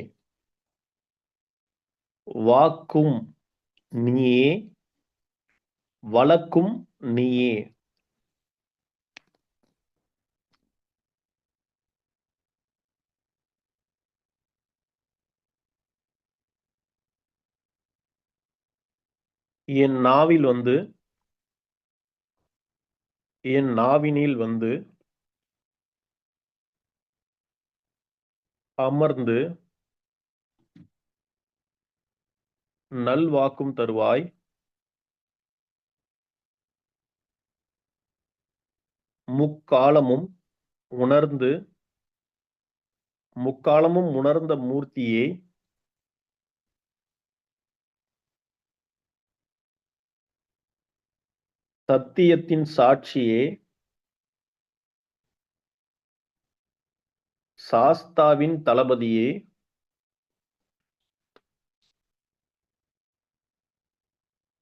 வாக்கும் நீயே வழக்கும் நீயே. என் நாவில் வந்து என் நாவினில் வந்து அமர்ந்து நல்வாக்கும் தருவாய். முக்காலமும் உணர்ந்து முக்காலமும் உணர்ந்த மூர்த்தியே. சத்தியத்தின் சாட்சியே. சாஸ்தாவின் தளபதியே.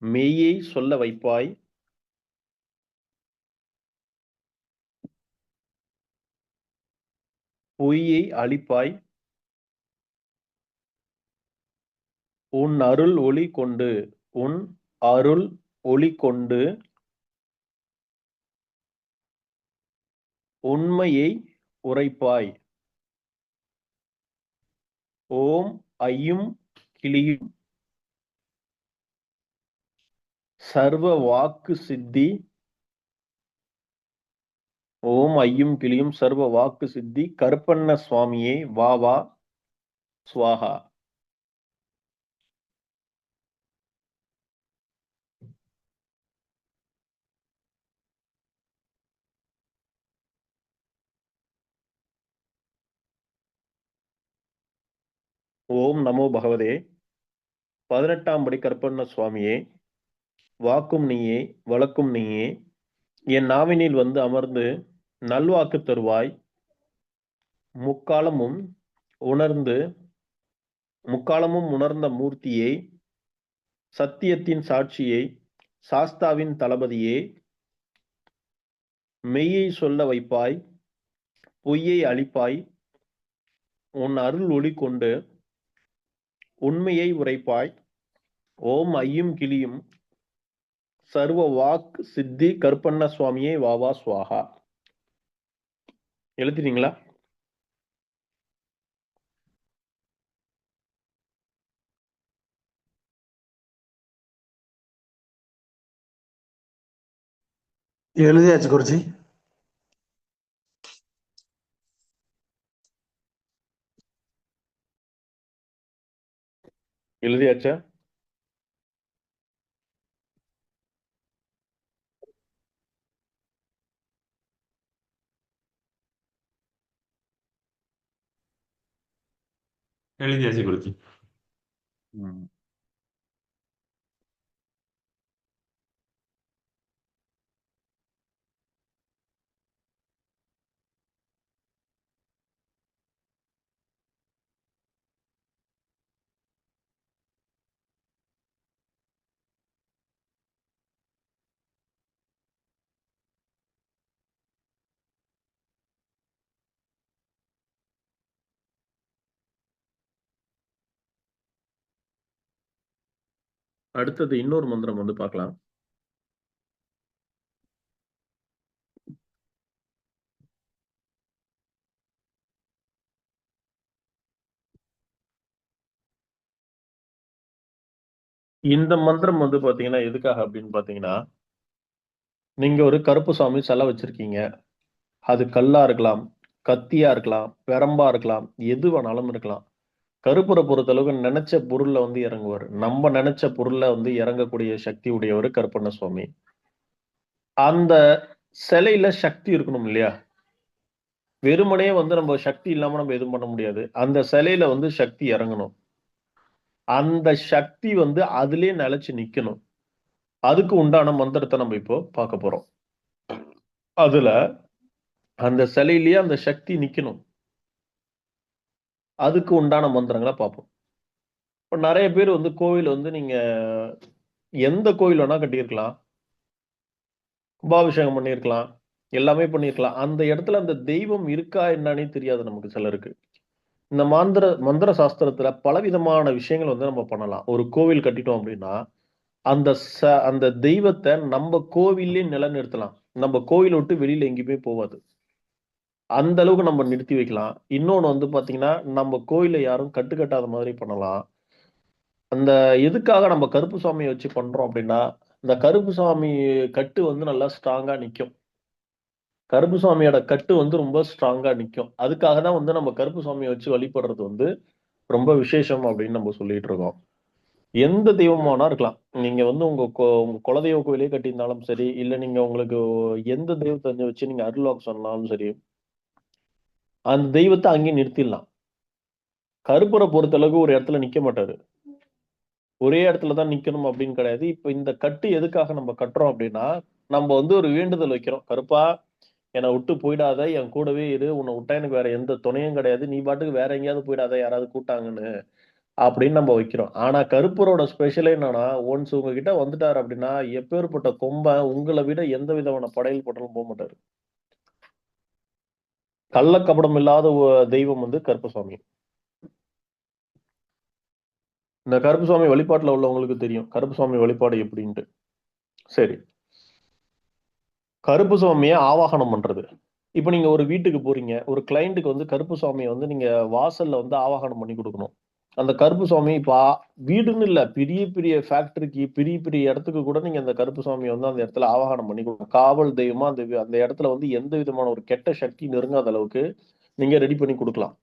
மெய்யை சொல்ல வைப்பாய். பொய்யை அழிப்பாய். உன் அருள் ஒளி கொண்டு உன் அருள் ஒளி கொண்டு உண்மையை உரைப்பாய். ஓம் ஐயும் கிளியும் சர்வ வாக்கு சித்தி. ஓம் ஐயும் கிளியும் சர்வ வாக்கு சித்தி கருப்பண்ண சுவாமியே வா வா ஸ்வாஹா. ஓம் நமோ பகவதே. பதினெட்டாம் படி கருப்பண்ண சுவாமியே. வாக்கும் நீயே வழக்கும் நீயே. என் நாவினில் வந்து அமர்ந்து நல்வாக்கு தருவாய். முக்காலமும் உணர்ந்து முக்காலமும் உணர்ந்த மூர்த்தியை. சத்தியத்தின் சாட்சியை. சாஸ்தாவின் தளபதியே. மெய்யை சொல்ல வைப்பாய். பொய்யை அழிப்பாய். உன் அருள் ஒளி கொண்டு உண்மையை உரைப்பாய். ஓம் ஐயும் கிளியும் சர்வ வாக் சித்தி கருப்பண்ண சுவாமியே வாவா சுவாகா. எழுதிட்டீங்களா? எழுதியாச்சு குருஜி. எழுதியாச்சா? எழுதியாச்சு குருஜி. ம். அடுத்தது இன்னொரு மந்திரம் வந்து பார்க்கலாம். இந்த மந்திரம் வந்து பாத்தீங்கன்னா எதுக்காக அப்படின்னு பாத்தீங்கன்னா, நீங்க ஒரு கருப்புசாமி சிலை வச்சிருக்கீங்க. அது கல்லா இருக்கலாம், கத்தியா இருக்கலாம், பிரம்பா இருக்கலாம், எது வேணாலும் இருக்கலாம். கருப்பரை பொறுத்தளவுக்கு நினைச்ச பொருள்ல வந்து இறங்குவாரு. நம்ம நினைச்ச பொருள்ல வந்து இறங்கக்கூடிய சக்தி உடையவர் கருப்பண்ண சுவாமி. அந்த சிலையில சக்தி இருக்கணும் இல்லையா? வெறுமனே வந்து நம்ம சக்தி இல்லாம நம்ம எதுவும் பண்ண முடியாது. அந்த சிலையில வந்து சக்தி இறங்கணும். அந்த சக்தி வந்து அதிலே நிலைச்சு நிக்கணும். அதுக்கு உண்டான மந்திரத்தை நம்ம இப்போ பார்க்க போறோம். அதுல அந்த சிலையிலேயே அந்த சக்தி நிக்கணும். அதுக்கு உண்டான மந்திரங்களை பார்ப்போம். இப்ப நிறைய பேர் வந்து கோவில் வந்து நீங்க எந்த கோவில் வேணா கட்டியிருக்கலாம், கும்பாபிஷேகம் பண்ணியிருக்கலாம், எல்லாமே பண்ணியிருக்கலாம். அந்த இடத்துல அந்த தெய்வம் இருக்கா என்னன்னே தெரியாது நமக்கு சிலருக்கு. இந்த மந்திர சாஸ்திரத்துல பலவிதமான விஷயங்கள் வந்து நம்ம பண்ணலாம். ஒரு கோவில் கட்டிட்டோம் அப்படின்னா அந்த அந்த தெய்வத்தை நம்ம கோவிலே நிலைநிறுத்தலாம். நம்ம கோவிலை விட்டு வெளியில எங்கேயுமே போவாது. அந்த அளவுக்கு நம்ம நிறுத்தி வைக்கலாம். இன்னொன்னு வந்து பாத்தீங்கன்னா, நம்ம கோயிலை யாரும் கட்டுக்கட்டாத மாதிரி பண்ணலாம். அந்த எதுக்காக நம்ம கருப்பு சாமியை வச்சு பண்றோம் அப்படின்னா, இந்த கருப்பு சாமி கட்டு வந்து நல்லா ஸ்ட்ராங்கா நிக்கும். கருப்பு சாமியோட கட்டு வந்து ரொம்ப ஸ்ட்ராங்கா நிக்கும். அதுக்காக தான் வந்து நம்ம கருப்பு சாமியை வச்சு வழிபடுறது வந்து ரொம்ப விசேஷம் அப்படின்னு நம்ம சொல்லிட்டு இருக்கோம். எந்த தெய்வமானா இருக்கலாம். நீங்க வந்து உங்க குலதெய்வ கோயிலே கட்டியிருந்தாலும் சரி, இல்ல நீங்க உங்களுக்கு எந்த தெய்வத்த வச்சு நீங்க அருள்வாக்கு சொன்னாலும் சரி, அந்த தெய்வத்த அங்கேயே நிறுத்திடலாம். கருப்பரை பொறுத்தளவுக்கு ஒரு இடத்துல நிக்க மாட்டாரு. ஒரே இடத்துல தான் நிக்கணும் அப்படின்னு கிடையாது. இப்ப இந்த கட்டு எதுக்காக நம்ம கட்டுறோம் அப்படின்னா, நம்ம வந்து ஒரு வேண்டுதல் வைக்கிறோம். கருப்பா என்னை விட்டு போயிடாத, என் கூடவே இரு. உன்னை விட்டா எனக்கு வேற எந்த துணையும் கிடையாது. நீ பாட்டுக்கு வேற எங்கேயாவது போயிடாத, யாராவது கூட்டாங்கன்னு அப்படின்னு நம்ம வைக்கிறோம். ஆனா கருப்பரோட ஸ்பெஷலே என்னன்னா, ஒன்ஸ் உங்ககிட்ட வந்துட்டாரு அப்படின்னா, எப்பேற்பட்ட கொம்பன் உங்களை விட எந்த விதமான படையல் போட்டாலும் போக மாட்டாரு. கள்ளக்கபடம் இல்லாத தெய்வம் வந்து கருப்பசாமி. இந்த கருப்பசாமி வழிபாட்டுல உள்ளவங்களுக்கு தெரியும் கருப்பசாமி வழிபாடு எப்படின்ட்டு. சரி, கருப்பசாமியை ஆவாகனம் பண்றது. இப்ப நீங்க ஒரு வீட்டுக்கு போறீங்க, ஒரு கிளையண்ட்டுக்கு வந்து கருப்பசாமியை வந்து நீங்க வாசல்ல வந்து ஆவாகனம் பண்ணி கொடுக்கணும். அந்த கருப்புசாமி இப்ப வீடுன்னு இல்ல, பெரிய பெரிய ஃபேக்டரிக்கு, பெரிய பெரிய இடத்துக்கு கூட நீங்க அந்த கருப்புசாமியை வந்து அந்த இடத்துல ஆவாகனம் பண்ணி கொடுக்கணும். காவல் தெய்வமா அந்த இடத்துல வந்து எந்த விதமான ஒரு கெட்ட சக்தி நெருங்காத அளவுக்கு நீங்க ரெடி பண்ணி கொடுக்கலாம்.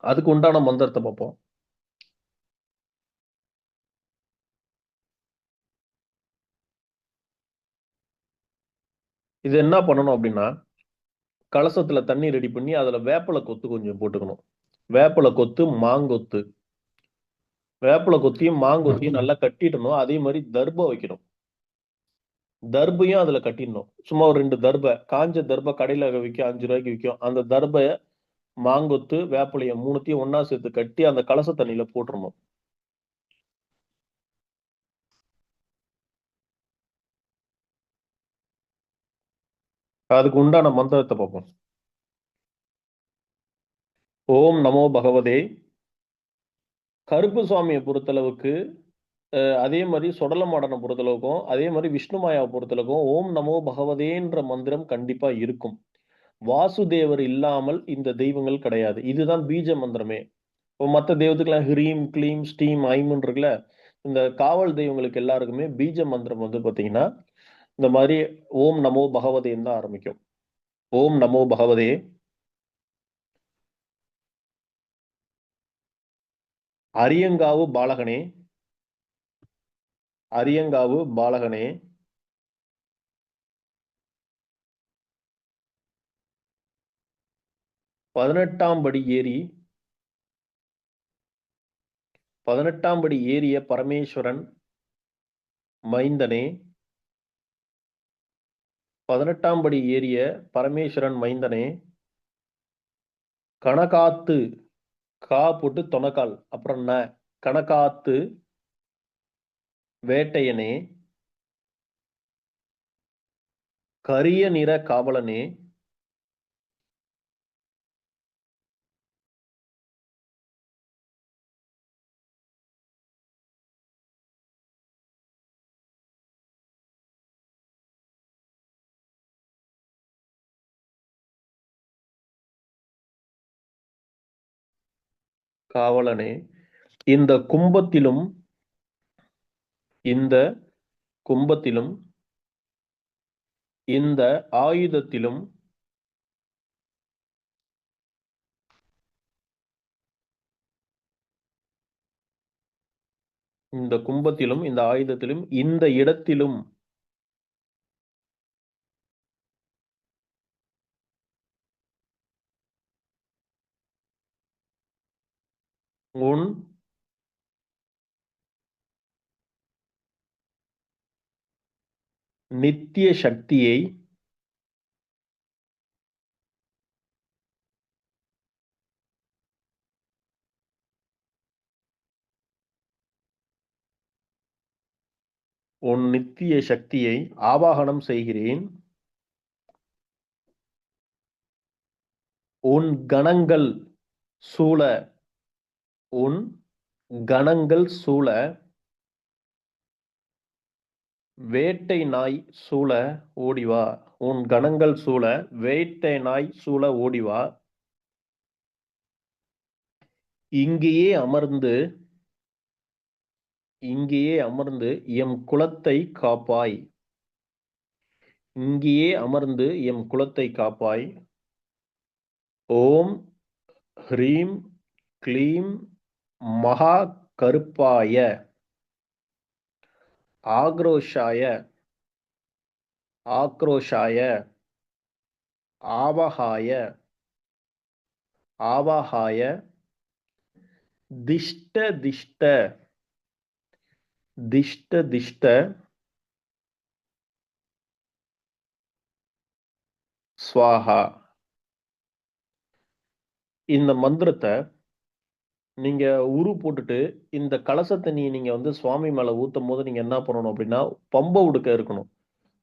அதுக்கு உண்டான மந்திரத்தை பார்ப்போம். இது என்ன பண்ணணும் அப்படின்னா, கலசத்துல தண்ணி ரெடி பண்ணி அதுல வேப்பலை கொத்து கொஞ்சம் போட்டுக்கணும். வேப்பலை கொத்து, மாங்கொத்து. வேப்பலை கொத்தியும் மாங்கொத்தியும் நல்லா கட்டிடணும். அதே மாதிரி தர்ப வைக்கணும். தர்பையும் அதுல கட்டிடணும். சும்மா ஒரு 2 தர்பை, காஞ்ச தர்பை கடையில விற்கும், 5 ரூபாய்க்கு விற்கும். அந்த தர்பை, மாங்கொத்து, வேப்பிலைய 3த்தையும் ஒண்ணா சேர்த்து கட்டி அந்த கலச தண்ணியில போட்டுறணும். அதுக்கு உண்டான மந்திரத்தை பார்ப்போம். ஓம் நமோ பகவதே. கருப்பு சுவாமியை பொறுத்தளவுக்கு அதே மாதிரி சொடலமாடனை பொறுத்தளவுக்கும் அதே மாதிரி விஷ்ணுமாயாவை பொறுத்தளவுக்கும் ஓம் நமோ பகவதேன்ற மந்திரம் கண்டிப்பா இருக்கும். வாசுதேவர் இல்லாமல் இந்த தெய்வங்கள் கிடையாது. இதுதான் பீஜ மந்திரமே. இப்போ மற்ற தெய்வத்துக்கெல்லாம் ஹிரீம், கிளீம், ஸ்டீம், ஐம்னு இருக்குல்ல. இந்த காவல் தெய்வங்களுக்கு எல்லாருக்குமே பீஜ மந்திரம் வந்து பாத்தீங்கன்னா இந்த மாதிரி ஓம் நமோ பகவதேன்னு தான் ஆரம்பிக்கும். ஓம் நமோ பகவதே. அரியங்காவு பாலகனே. அரியங்காவு பாலகனே. 18ஆம் படி ஏறி 18ஆம் படி ஏறிய பரமேஸ்வரன் மைந்தனே, 18ஆம் படி ஏறிய பரமேஸ்வரன் மைந்தனே, கணகாத்து, கா போட்டு தொணக்கால் அப்புறம் கணகாத்து வேட்டையனே, கரிய நிற காவலனே, காவலனே, இந்த கும்பத்திலும் இந்த கும்பத்திலும் இந்த ஆயுதத்திலும் இந்த கும்பத்திலும் இந்த ஆயுதத்திலும் இந்த இடத்திலும் உன் நித்திய சக்தியை உன் நித்திய சக்தியை ஆவாகனம் செய்கிறேன். உன் கணங்கள் சூழ உன் கணங்கள் சூழ வேட்டை நாய் சூழ ஓடிவா. உன் கணங்கள் சூழ வேட்டை நாய் சூழ ஓடிவா. இங்கேயே அமர்ந்து இங்கேயே அமர்ந்து எம் குலத்தை காப்பாய். இங்கேயே அமர்ந்து எம் குலத்தை காப்பாய். ஓம் ஹ்ரீம் க்ளீம் மகா கருப்பாய ஆக்ரோஷாய ஆக்ரோஷாய ஆவகாய ஆவாகாய திஷ்ட திஷ்ட திஷ்ட திஷ்ட ஸ்வாஹா. இந்த மந்திரத்தை நீங்க உரு போட்டுட்டு இந்த கலச தண்ணியை நீங்க வந்து சுவாமி மேல ஊத்தும் போது நீங்க என்ன பண்ணணும் அப்படின்னா, பம்ப உடுக்க இருக்கணும்.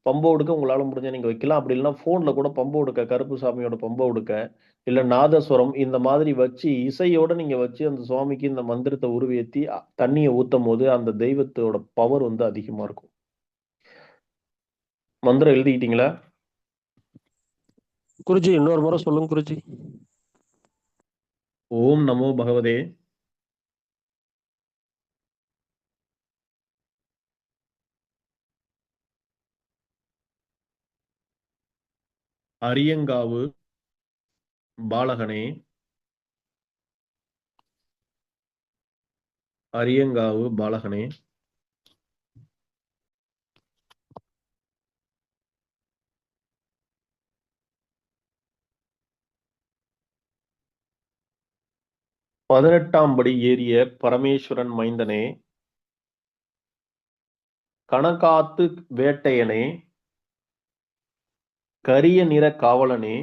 பம்ப உடுக்க உங்களால முடிஞ்சா நீங்க வைக்கலாம். அப்படி இல்லைன்னா போன்ல கூட பம்ப உடுக்க, கருப்பு சாமியோட பம்ப உடுக்க, இல்ல நாதஸ்வரம் இந்த மாதிரி வச்சு இசையோட நீங்க வச்சு அந்த சுவாமிக்கு இந்த மந்திரத்தை உருவேத்தி தண்ணியை ஊத்தும் போது அந்த தெய்வத்தோட பவர் வந்து அதிகமா இருக்கும். மந்திரம் எழுதிக்கிட்டீங்களா? குருஜி இன்னொரு முறை சொல்லுங்க குருஜி. ஓம் நமோ பகவதே அரியங்காவு பாலகனே, அரியங்காவு பாலகனே, பதினெட்டாம் படி ஏறிய பரமேஸ்வரன் மைந்தனே, கணக்காத்து வேட்டையனே, கரிய நிற காவலனே,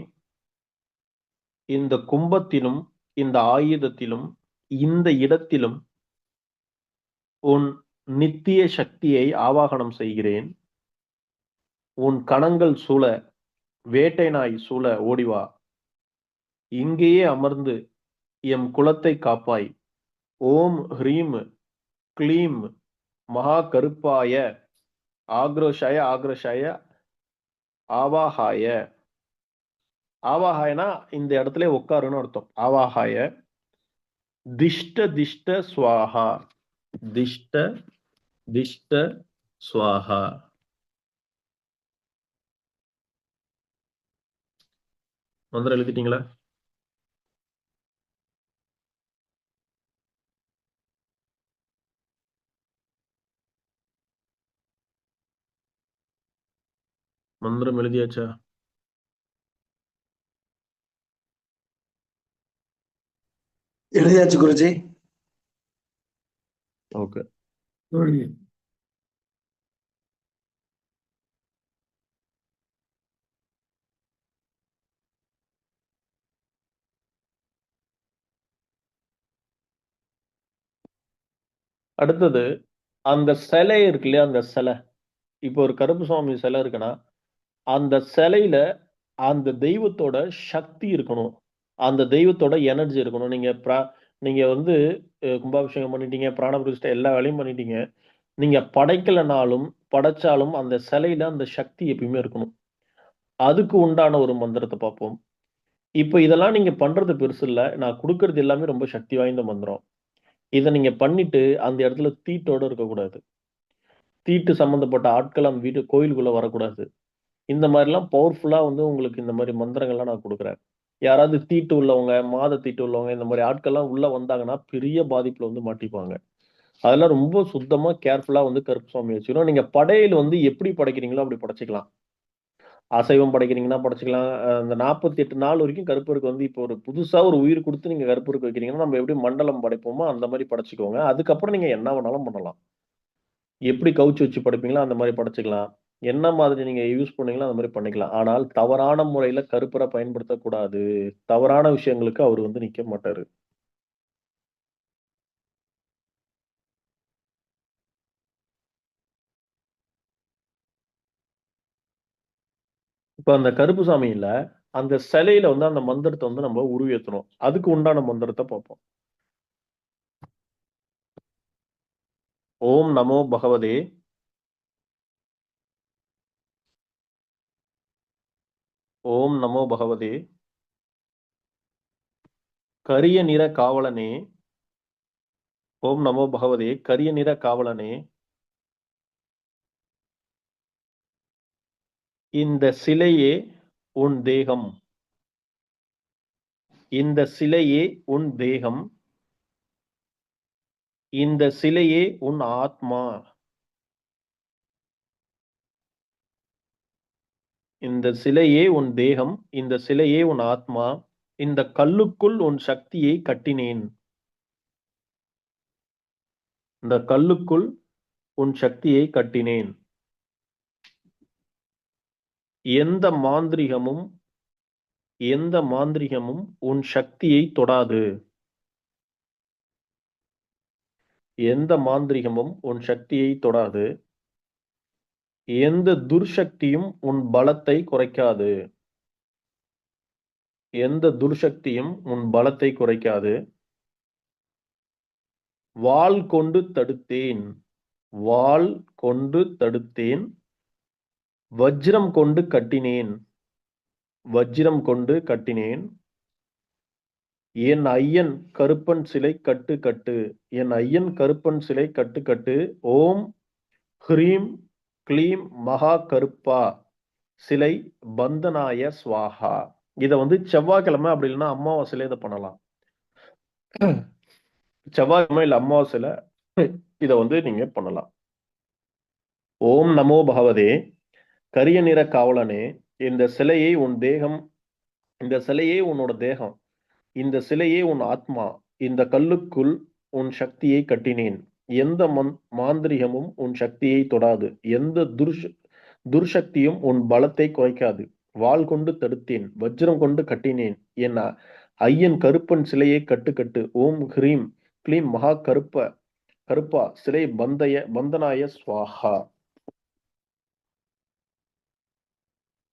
இந்த கும்பத்திலும் இந்த ஆயுதத்திலும் இந்த இடத்திலும் உன் நித்திய சக்தியை ஆவாகனம் செய்கிறேன். உன் கணங்கள் சூழ வேட்டை நாய் சூழ ஓடிவா. இங்கேயே அமர்ந்து எம் குலத்தை காப்பாய். ஓம் ஹ்ரீம் க்ளீம் மகா கருப்பாய ஆக்ரோஷாய ஆக்ரோஷாய ஆவாகாய. ஆவாகாயனா இந்த இடத்துல உட்காருன்னு அர்த்தம். ஆவாகாய திஷ்ட திஷ்ட ஸ்வாஹா. திஷ்ட திஷ்ட ஸ்வாஹா. மந்திரம் எழுதிட்டீங்களா? மந்திரம் எழுதியாச்சா? எழுதியாச்சு குருஜி. ஓகே. அடுத்தது அந்த சிலை இருக்கு இல்லையா, அந்த சிலை. இப்போ ஒரு கருப்பு சுவாமி சிலை இருக்குன்னா அந்த சிலையில அந்த தெய்வத்தோட சக்தி இருக்கணும், அந்த தெய்வத்தோட எனர்ஜி இருக்கணும். நீங்க வந்து கும்பாபிஷேகம் பண்ணிட்டீங்க, பிராண பிரதிஷ்டை எல்லா வேலையும் பண்ணிட்டீங்க. நீங்க படைக்கலைனாலும் படைச்சாலும் அந்த சிலையில அந்த சக்தி எப்பயுமே இருக்கணும். அதுக்கு உண்டான ஒரு மந்திரத்தை பார்ப்போம். இப்போ இதெல்லாம் நீங்க பண்றது பெருசு இல்ல. நான் கொடுக்கறது எல்லாமே ரொம்ப சக்தி வாய்ந்த மந்திரம். இதை நீங்க பண்ணிட்டு அந்த இடத்துல தீட்டோட இருக்கக்கூடாது. தீட்டு சம்பந்தப்பட்ட ஆட்கள் அந்த வீட்டு கோயிலுக்குள்ள வரக்கூடாது. இந்த மாதிரிலாம் பவர்ஃபுல்லா வந்து உங்களுக்கு இந்த மாதிரி மந்திரங்கள்லாம் நான் கொடுக்குறேன். யாராவது தீட்டு உள்ளவங்க, மாத தீட்டு உள்ளவங்க, இந்த மாதிரி ஆட்கள்லாம் உள்ள வந்தாங்கன்னா பெரிய பாதிப்புல வந்து மாட்டிப்பாங்க. அதெல்லாம் ரொம்ப சுத்தமா கேர்ஃபுல்லா வந்து கருப்பு சுவாமி வச்சுக்கணும். நீங்க படையல் வந்து எப்படி படைக்கிறீங்களோ அப்படி படைச்சுக்கலாம். அசைவம் படைக்கிறீங்கன்னா படைச்சுக்கலாம். அந்த 48 நாள் வரைக்கும் கருப்பருக்கு வந்து இப்போ ஒரு புதுசா ஒரு உயிர் கொடுத்து நீங்க கருப்பருக்கு வைக்கிறீங்கன்னா நம்ம எப்படி மண்டலம் படைப்போமோ அந்த மாதிரி படைச்சுக்கோங்க. அதுக்கப்புறம் நீங்க என்ன வேணாலும் பண்ணலாம். எப்படி கவுச்சு வச்சு படைப்பீங்களோ அந்த மாதிரி படைச்சுக்கலாம். என்ன மாதிரி நீங்க யூஸ் பண்ணீங்களோ அந்த மாதிரி பண்ணிக்கலாம். ஆனால் தவறான முறையில கருப்பரை பயன்படுத்தக்கூடாது. தவறான விஷயங்களுக்கு அவர் வந்து நிக்க மாட்டாரு. இப்ப அந்த கருப்பு சாமியில அந்த சிலையில வந்து அந்த மந்திரத்தை வந்து நம்ம உருவேற்றணும். அதுக்கு உண்டான மந்திரத்தை பார்ப்போம். ஓம் நமோ பகவதே. ஓம் நமோ பகவதே. கரிய நிற காவலனே. ஓம் நமோ பகவதே கரிய நிற காவலனே. இந்த சிலையே உன் தேகம். இந்த சிலையே உன் தேகம். இந்த சிலையே உன் ஆத்மா. இந்த சிலையே உன் தேகம். இந்த சிலையே உன் ஆத்மா. இந்த கல்லுக்குள் உன் சக்தியை கட்டினேன். இந்த கல்லுக்குள் உன் சக்தியை கட்டினேன். எந்த மாந்திரிகமும் எந்த மாந்திரிகமும் உன் சக்தியை தொடாது. எந்த மாந்திரிகமும் உன் சக்தியை தொடாது. எந்த துர்சக்தியும் உன் பலத்தை குறைக்காது. எந்த துர்சக்தியும் உன் பலத்தை குறைக்காது. வாள் கொண்டு தடுத்தேன். வாள் கொண்டு தடுத்தேன். வஜ்ரம் கொண்டு கட்டினேன். வஜ்ரம் கொண்டு கட்டினேன். என் ஐயன் கருப்பன் சிலை கட்டு கட்டு. என் ஐயன் கருப்பன் சிலை கட்டு கட்டு. ஓம் ஹ்ரீம் க்ளீம் மகா கருப்பா சிலை பந்தனாய ஸ்வாஹா. இதை வந்து செவ்வாய்க்கிழமை அப்படி இல்லைன்னா அமாவாசையில இதை பண்ணலாம். செவ்வாய்க்கிழமை இல்ல அமாவாசையில இதை வந்து நீங்க பண்ணலாம். ஓம் நமோ பகவதே கரிய நிற காவலனே. இந்த சிலையை உன் தேகம். இந்த சிலையே உன்னோட தேகம். இந்த சிலையே உன் ஆத்மா. இந்த கல்லுக்குள் உன் சக்தியை கட்டினேன். எந்த மாந்திரிகமும் உன் சக்தியை தொடாது. எந்த துர்சக்தியும் உன் பலத்தை குறைக்காது. வாள் கொண்டு தடுத்தேன். வஜ்ரம் கொண்டு கட்டினேன். என் ஐயன் கருப்பன் சிலையை கட்டு கட்டு. ஓம் ஹ்ரீம் க்ளீம் மகா கருப்பா சிலை பந்தனாய ஸ்வாஹா.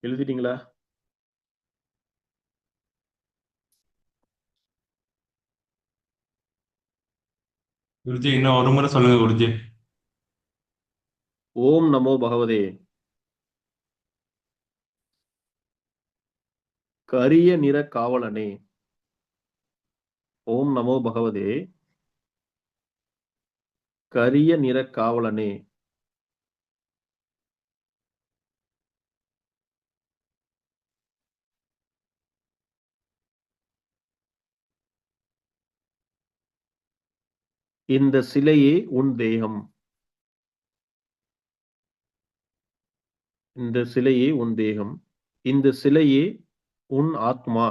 எழுதிட்டீங்களா? குருஜி இன்னும் ஒரு முறை சொல்லுங்க குருஜி. ஓம் நமோ பகவதே கரிய நிற காவலனே. ஓம் நமோ பகவதே கரிய நிற காவலனே. இந்த சிலையே உன் தேகம். இந்த சிலையே உன் தேகம். இந்த சிலையே உன் ஆத்மா.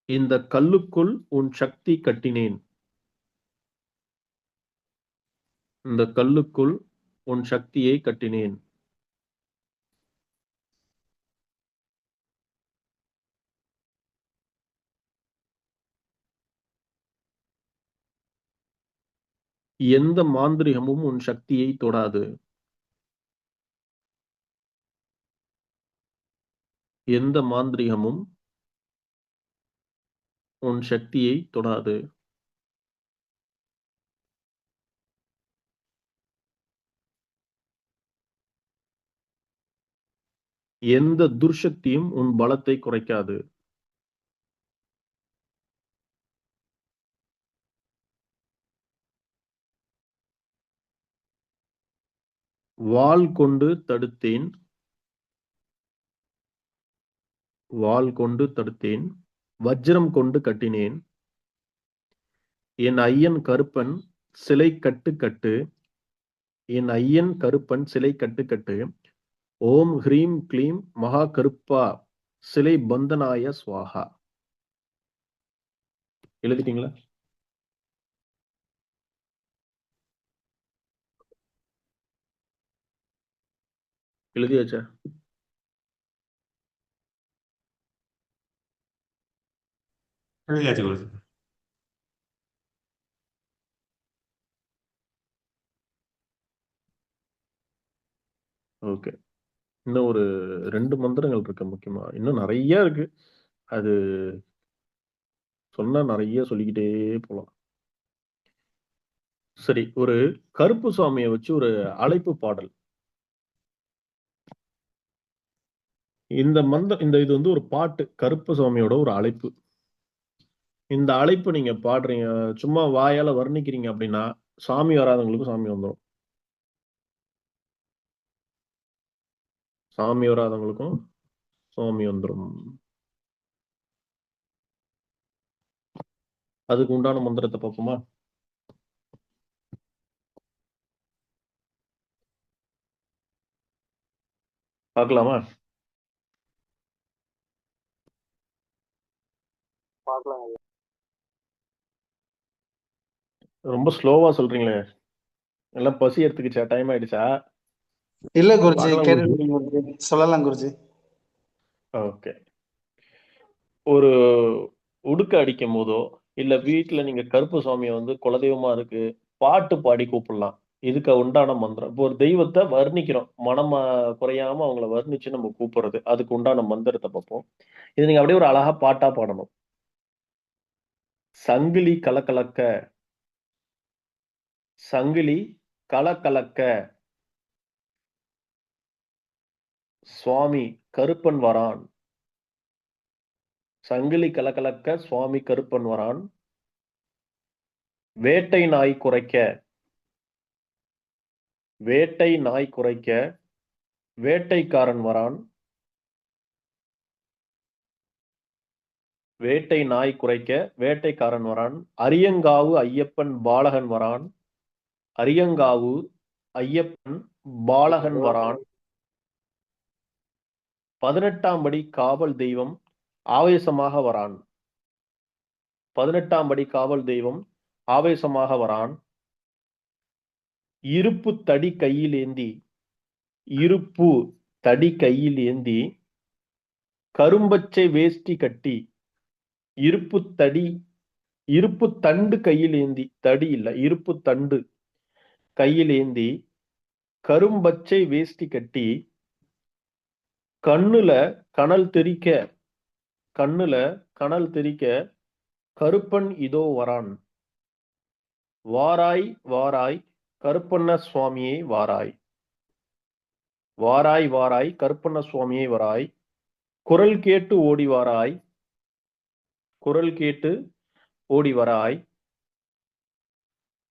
இந்த கல்லுக்குள் உன் சக்தி கட்டினேன். இந்த கல்லுக்குள் உன் சக்தியை கட்டினேன். எந்த மாந்திரிகமும் உன் சக்தியை தொடாது. எந்த மாந்திரிகமும் உன் சக்தியை தொடாது. எந்த துர்சக்தியும் உன் பலத்தை குறைக்காது. வாள் கொண்டு தடுத்தேன். வாள் கொண்டு தடுத்தேன். வஜ்ரம் கொண்டு கட்டினேன். என் ஐயன் கருப்பன் சிலை கட்டு கட்டு. என் ஐயன் கருப்பன் சிலை கட்டு கட்டு. ஓம் ஹ்ரீம் க்ளீம் மகா கருப்பா சிலை பந்தனாய ஸ்வாஹா. எழுதிட்டீங்களா? எழுதியாச்சா? எழுதியாச்சு குருஜி. ஓகே. இன்னும் ஒரு 2 மந்திரங்கள் இருக்கு முக்கியமா. இன்னும் நிறைய இருக்கு. அது சொன்னா நிறைய சொல்லிக்கிட்டே போலாம். சரி, ஒரு கருப்பு சுவாமியை வச்சு ஒரு அழைப்பு பாடல். இந்த இது வந்து ஒரு பாட்டு, கருப்பு சுவாமியோட ஒரு அழைப்பு. இந்த அழைப்பு நீங்க பாடுறீங்க, சும்மா வாயால வர்ணிக்கிறீங்க அப்படின்னா சாமி வராதவங்களுக்கு சாமி வந்துடும். சாமி வராதவங்களுக்கும் சுவாமி வந்துடும். அதுக்கு உண்டான மந்திரத்தை பார்ப்போமா? பார்க்கலாமா? ரொம்ப ஸ்லோவா சொல்றீங்களே. எல்லாம் பசி எடுத்துக்கிச்சா? டைம் ஆயிடுச்சா? இல்ல குருஜி, பார்க்கலாம் குருஜி. கேட்டுட்டு குருஜி, சொல்லலாம் குருஜி. ஓகே. ஒரு உடுக்க அடிக்கும் போதோ இல்ல வீட்டுல நீங்க கருப்பு சுவாமியை வந்து குலதெய்வமா இருக்கு பாட்டு பாடி கூப்பிடலாம். இதுக்கு உண்டான மந்திரம். இப்போ ஒரு தெய்வத்தை வர்ணிக்கிறோம், மனம் குறையாம அவங்கள வர்ணிச்சு நம்ம கூப்பிடுறது, அதுக்கு உண்டான மந்திரத்தை பார்ப்போம். இது நீங்க அப்படியே ஒரு அழகா பாட்டா பாடணும். சங்கிலி கலக்கலக்க. சங்கிலி கலக்கலக்க. சுவாமி கருப்பன் வரான். சங்கிலி கலக்கலக்க சுவாமி கருப்பன் வரான். வேட்டை நாய் குறைக்க. வேட்டை நாய் குறைக்க வேட்டைக்காரன் வரான். வேட்டை நாய் குறைக்க வேட்டைக்காரன் வரான். அரியங்காவு ஐயப்பன் பாலகன் வரான். அரியங்காவு ஐயப்பன் பாலகன் வரான். 18ஆம் படி காவல் தெய்வம் ஆவேசமாக வரான். 18ஆம் படி காவல் தெய்வம் ஆவேசமாக வரான். இருப்பு தடி கையில் ஏந்தி. இருப்பு தடி கையில் ஏந்தி கரும்பச்சை வேஷ்டி கட்டி. இருப்பு தடி, இருப்பு தண்டு கையில் ஏந்தி, தடி இல்ல, இருப்பு தண்டு கையில் ஏந்தி கரும்பச்சை வேஷ்டி கட்டி கண்ணுல கனல் தெறிக்க. கண்ணுல கனல் தெறிக்க கருப்பன் இதோ வரான். வாராய் வாராய் கருப்பண்ண சுவாமியே வாராய். வாராய் வாராய் கருப்பண்ண சுவாமியே வாராய். குரல் கேட்டு ஓடி வாராய். குரல் கேட்டு ஓடி வராய்.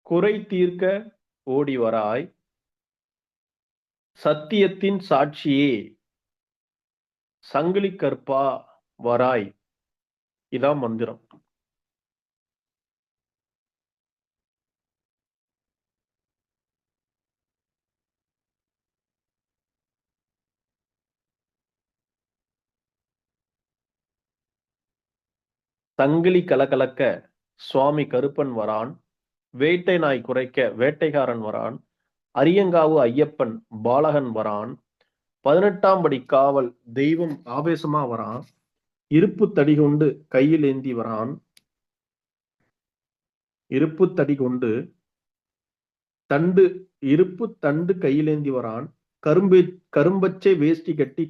குறை தீர்க்க ஓடி வராய். சத்தியத்தின் சாட்சியே சங்கிலி கற்பா வராய். இதான் மந்திரம். சங்கிலி கலகலக்க சுவாமி கருப்பன் வரான், வேட்டை நாய் குறைக்க வேட்டைக்காரன் வரான், அரியங்காவு ஐயப்பன் பாலகன் வரான், 18ஆம் படி காவல் தெய்வம் ஆவேசமா வரான், இருப்பு தடி கொண்டு கையில் ஏந்தி வரான், இருப்பு தடி கொண்டு இருப்பு தண்டு கையிலேந்தி வரான், கரும்பச்சை வேஷ்டி கட்டி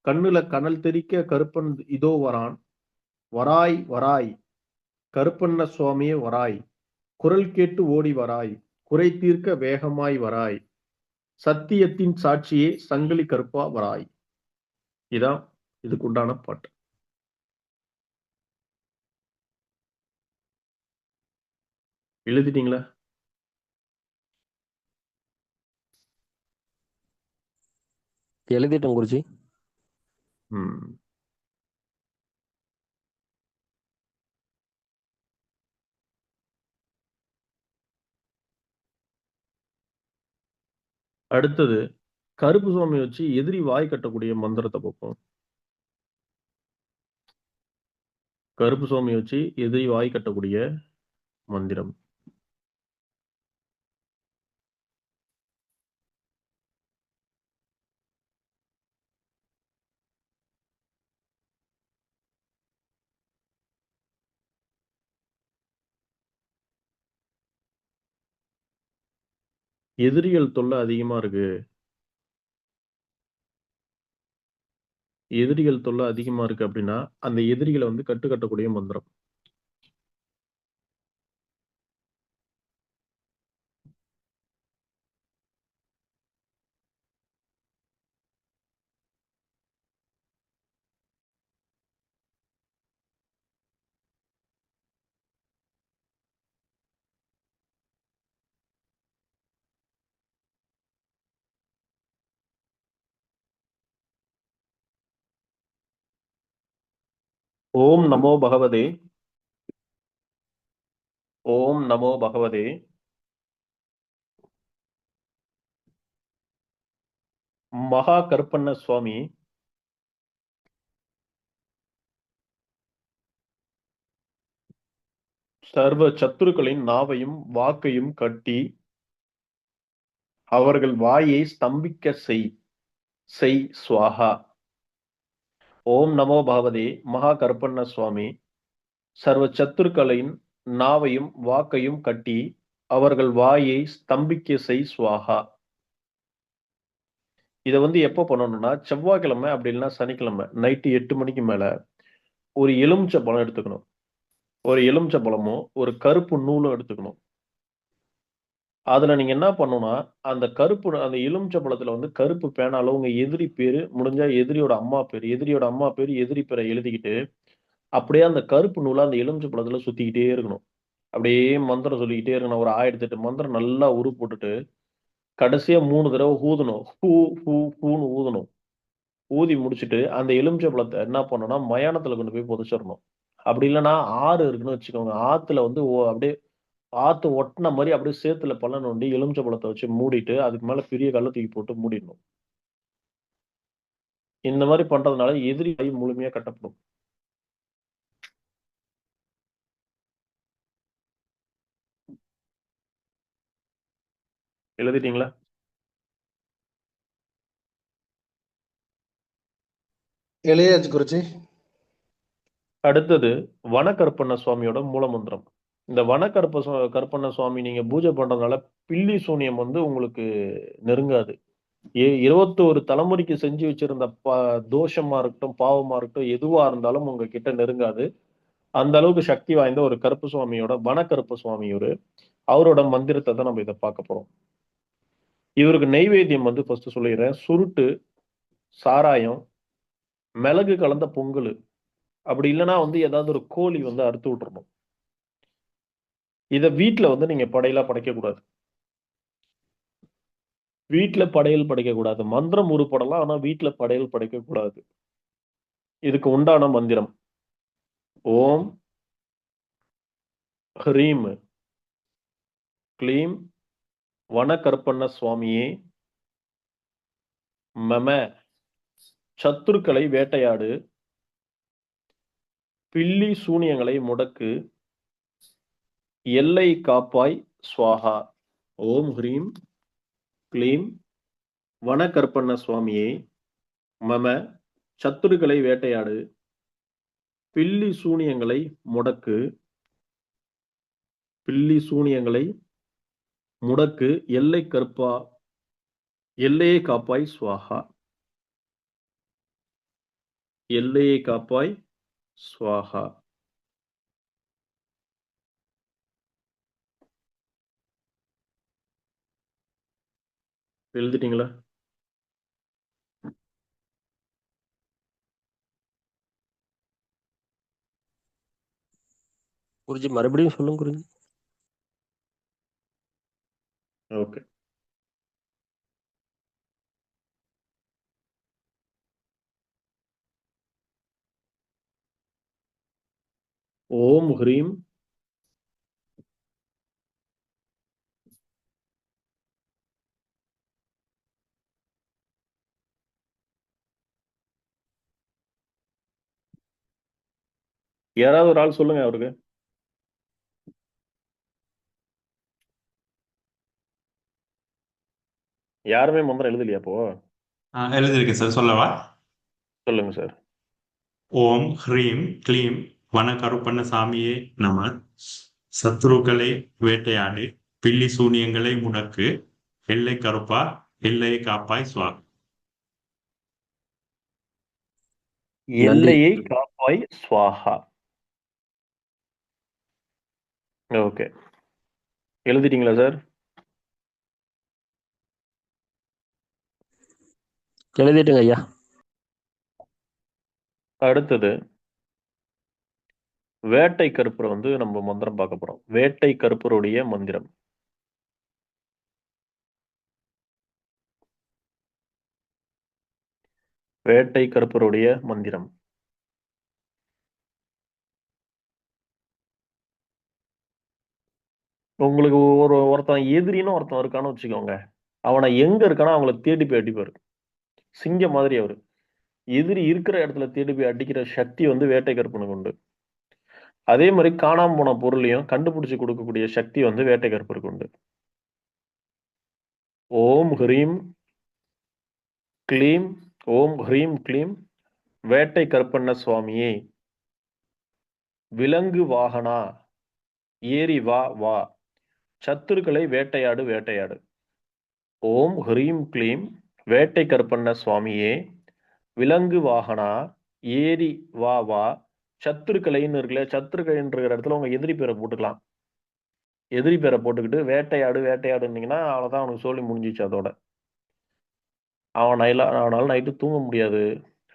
கண்ணுல கனல் தெறிக்க கருப்பன் இதோ வரான், வராய் வராய் கருப்பண்ண சுவாமியே வராய், குரல் கேட்டு ஓடி வராய், குறை தீர்க்க வேகமாய் வராய், சத்தியத்தின் சாட்சியே சங்கிலி கருப்பா வராய். இதான் இதுக்கு உண்டான பாட்டு. எழுதிட்டீங்களா? எழுதிட்டேன் குருஜி. அடுத்தது கருப்பு சுவாமி வச்சு எதிரி வாய் கட்டக்கூடிய மந்திரத்தை பார்ப்போம். கருப்பு சுவாமி வச்சு எதிரி வாய் கட்டக்கூடிய மந்திரம். எதிரிகள் தொல்லை அதிகமா இருக்கு, எதிரிகள் தொல்லை அதிகமா இருக்கு அப்படின்னா அந்த எதிரிகளை வந்து கட்டுக்கட்டக்கூடிய மந்திரம். ஓம் நமோ பகவதே, ஓம் நமோ பகவதே மகா கருப்பண்ண சுவாமி சர்வ சத்துருக்களின் நாவையும் வாக்கையும் கட்டி அவர்கள் வாயை ஸ்தம்பிக்க செய் ஸ்வாஹா. ஓம் நமோ பகவதே மகா கருப்பண்ண சுவாமி சர்வ சத்துருக்களின் நாவையும் வாக்கையும் கட்டி அவர்கள் வாயை ஸ்தம்பிக்க செய் ஸ்வாஹா. இதை வந்து எப்போ பண்ணணும்னா செவ்வாய்க்கிழமை அப்படி இல்லைன்னா சனிக்கிழமை நைட்டு 8 மணிக்கு மேல ஒரு எலுமிச்சை பழம் எடுத்துக்கணும். ஒரு எலுமிச்சை பழமும் ஒரு கருப்பு நூலும் எடுத்துக்கணும். அதுல நீங்க என்ன பண்ணணும்னா அந்த எலுமிச்சை பழத்துல வந்து கருப்பு பேனால உங்க எதிரி பேரு, முடிஞ்சா எதிரியோட அம்மா பேரு எதிரி பேரை எழுதிக்கிட்டு அப்படியே அந்த கருப்பு நூலை அந்த எலுமிச்சை பழத்துல சுத்திக்கிட்டே இருக்கணும். அப்படியே மந்திரம் சொல்லிக்கிட்டே இருக்கணும். ஒரு 1008 மந்திரம் நல்லா உரு போட்டுட்டு கடைசியா 3 தடவை ஊதணும். ஹூன்னு ஊதணும். ஊதி முடிச்சுட்டு அந்த எலுமிச்சை பழத்தை என்ன பண்ணணும்னா மயானத்துல கொண்டு போய் புதைச்சிடணும். அப்படி இல்லைன்னா ஆறு இருக்குன்னு வச்சுக்கோங்க, ஆத்துல வந்து அப்படியே ஆத்து ஒட்டின மாதிரி அப்படியே சேத்துல பள்ளம் நோண்டி எலுமிச்சை பழத்தை வச்சு மூடிட்டு அதுக்கு மேல பெரிய கல்லை தூக்கி போட்டு மூடிடணும். இந்த மாதிரி பண்றதுனால எதிரி வாய் முழுமையா கட்டப்படும். எழுதிட்டீங்களா? எழுதியாச்சு குருஜி. அடுத்தது வனகருப்பண்ண சுவாமியோட மூலமந்திரம். இந்த கருப்பண்ண சுவாமி நீங்க பூஜை பண்றதுனால பில்லி சூனியம் வந்து உங்களுக்கு நெருங்காது. 21 தலைமுறைக்கு செஞ்சு வச்சிருந்த தோஷமா இருக்கட்டும், பாவமா இருக்கட்டும், எதுவா இருந்தாலும் உங்ககிட்ட நெருங்காது. அந்த அளவுக்கு சக்தி வாய்ந்த ஒரு கருப்பு சுவாமியோட வனகருப்பு சுவாமி அவரோட மந்திரத்தை தான் நம்ம இதை பார்க்க போறோம். இவருக்கு நெய்வேத்தியம் வந்து ஃபர்ஸ்ட் சொல்லிடுறேன். சுருட்டு, சாராயம், மிளகு கலந்த பொங்கல், அப்படி இல்லைன்னா வந்து ஏதாவது ஒரு கோழி வந்து அறுத்து விட்டுறணும். இதை வீட்டுல வந்து நீங்க படையலா படைக்க கூடாது. வீட்டுல படையல் படைக்க கூடாது. மந்திரம் உருப்படலாம், ஆனா வீட்டுல படையல் படைக்க கூடாது. இதுக்கு உண்டான மந்திரம் ஓம் ஹ்ரீம் க்ளீம் வனகருப்பண்ண சுவாமியே மம சத்துருக்களை வேட்டையாடு, பில்லி சூனியங்களை முடக்கு, எல்லை காப்பாய் ஸ்வாஹா. ஓம் ஹ்ரீம் க்ளீம் வனகற்பண்ண சுவாமியே மம. சத்துருக்களை வேட்டையாடு, பில்லி சூனியங்களை முடக்கு, பில்லி சூனியங்களை முடக்கு, எல்லையை காப்பாய் ஸ்வாஹா. எல்லையை காப்பாய் ஸ்வாஹா. எழுதிட்டீங்களா? குருஜி மறுபடியும் சொல்லுங்க குருஜி. ஓகே. ஓம் ஹ்ரீம் யாராவது ஒரு ஆள் சொல்லுங்க அவருக்கு. யாருமே மந்திரம் எழுதலையா அப்போ? எழுதியிருக்கேன் சார், சொல்லவா? சொல்லுங்க சார். ஓம் ஹ்ரீம் க்ளீம் வனகருப்பண்ண சாமியே நம. சத்துருக்களை வேட்டையாடு, பில்லி சூனியங்களை முடக்கு, எல்லை கருப்பா, எல்லையை காப்பாய் ஸ்வாக். எல்லையை காப்பாய் ஸ்வாஹா. ஓகே. எழுதிட்டீங்களா சார்? எழுதிட்டுங்க ஐயா. அடுத்தது வேட்டை கருப்பரை வந்து நம்ம மந்திரம் பார்க்க போறோம். வேட்டை கருப்பருடைய மந்திரம். வேட்டை கருப்பருடைய மந்திரம். உங்களுக்கு ஒருத்தன் எதிரின்னு ஒருத்தன் இருக்கான்னு வச்சுக்கோங்க. அவனை எங்க இருக்கானோ அவங்கள தேடி போய் அடிப்பாரு. சிங்கம் மாதிரி அவரு. எதிரி இருக்கிற இடத்துல தேடி போய் அடிக்கிற சக்தி வந்து வேட்டை கருப்பனுக்கு உண்டு. அதே மாதிரி காணாம போன பொருளையும் கண்டுபிடிச்சு கொடுக்கக்கூடிய சக்தி வந்து வேட்டை கருப்பருக்கு உண்டு. ஓம் ஹ்ரீம் க்ளீம். ஓம் ஹ்ரீம் க்ளீம் வேட்டை கருப்பண்ண சுவாமியே, விலங்கு வாகனா, ஏறி வா வா, சத்துருக்களை வேட்டையாடு வேட்டையாடு. ஓம் ஹ்ரீம் க்ளீம் வேட்டை கருப்பண்ண சுவாமியே, விலங்கு வாகனா, ஏறி வா வா, சத்துருக்களைன்னு இருக்குல்ல, சத்துருக்களைன்ற இடத்துல உங்க எதிரி பேரை போட்டுக்கலாம். எதிரி பேரை போட்டுக்கிட்டு வேட்டையாடு வேட்டையாடுன்னீங்கன்னா அவ்வளவுதான், அவனுக்கு சொல்லி முடிஞ்சிச்சு அதோட. அவனால நைட்டு தூங்க முடியாது.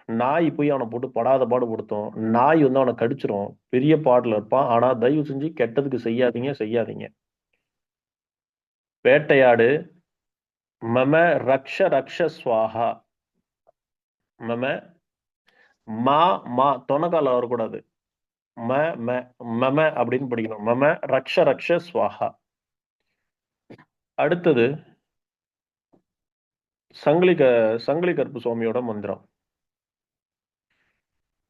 நாய் போய் அவனை போட்டு படாத பாடு படுத்தும். நாய் வந்து அவனை கடிச்சிரும். பெரிய பாடுல இருப்பான். ஆனா தயவு செஞ்சு கெட்டதுக்கு செய்யாதீங்க செய்யாதீங்க. வேட்டையாடு. மம ரக்ஷ ரக்ஷ ஸ்வாஹா. மம மா மா தொணக்கால வரக்கூடாது. ம ம மம அப்படின்னு படிக்கணும். மம ரக்ஷ ரக்ஷ ஸ்வாஹா. அடுத்தது சங்கிலி கருப்பு சுவாமியோட மந்திரம்.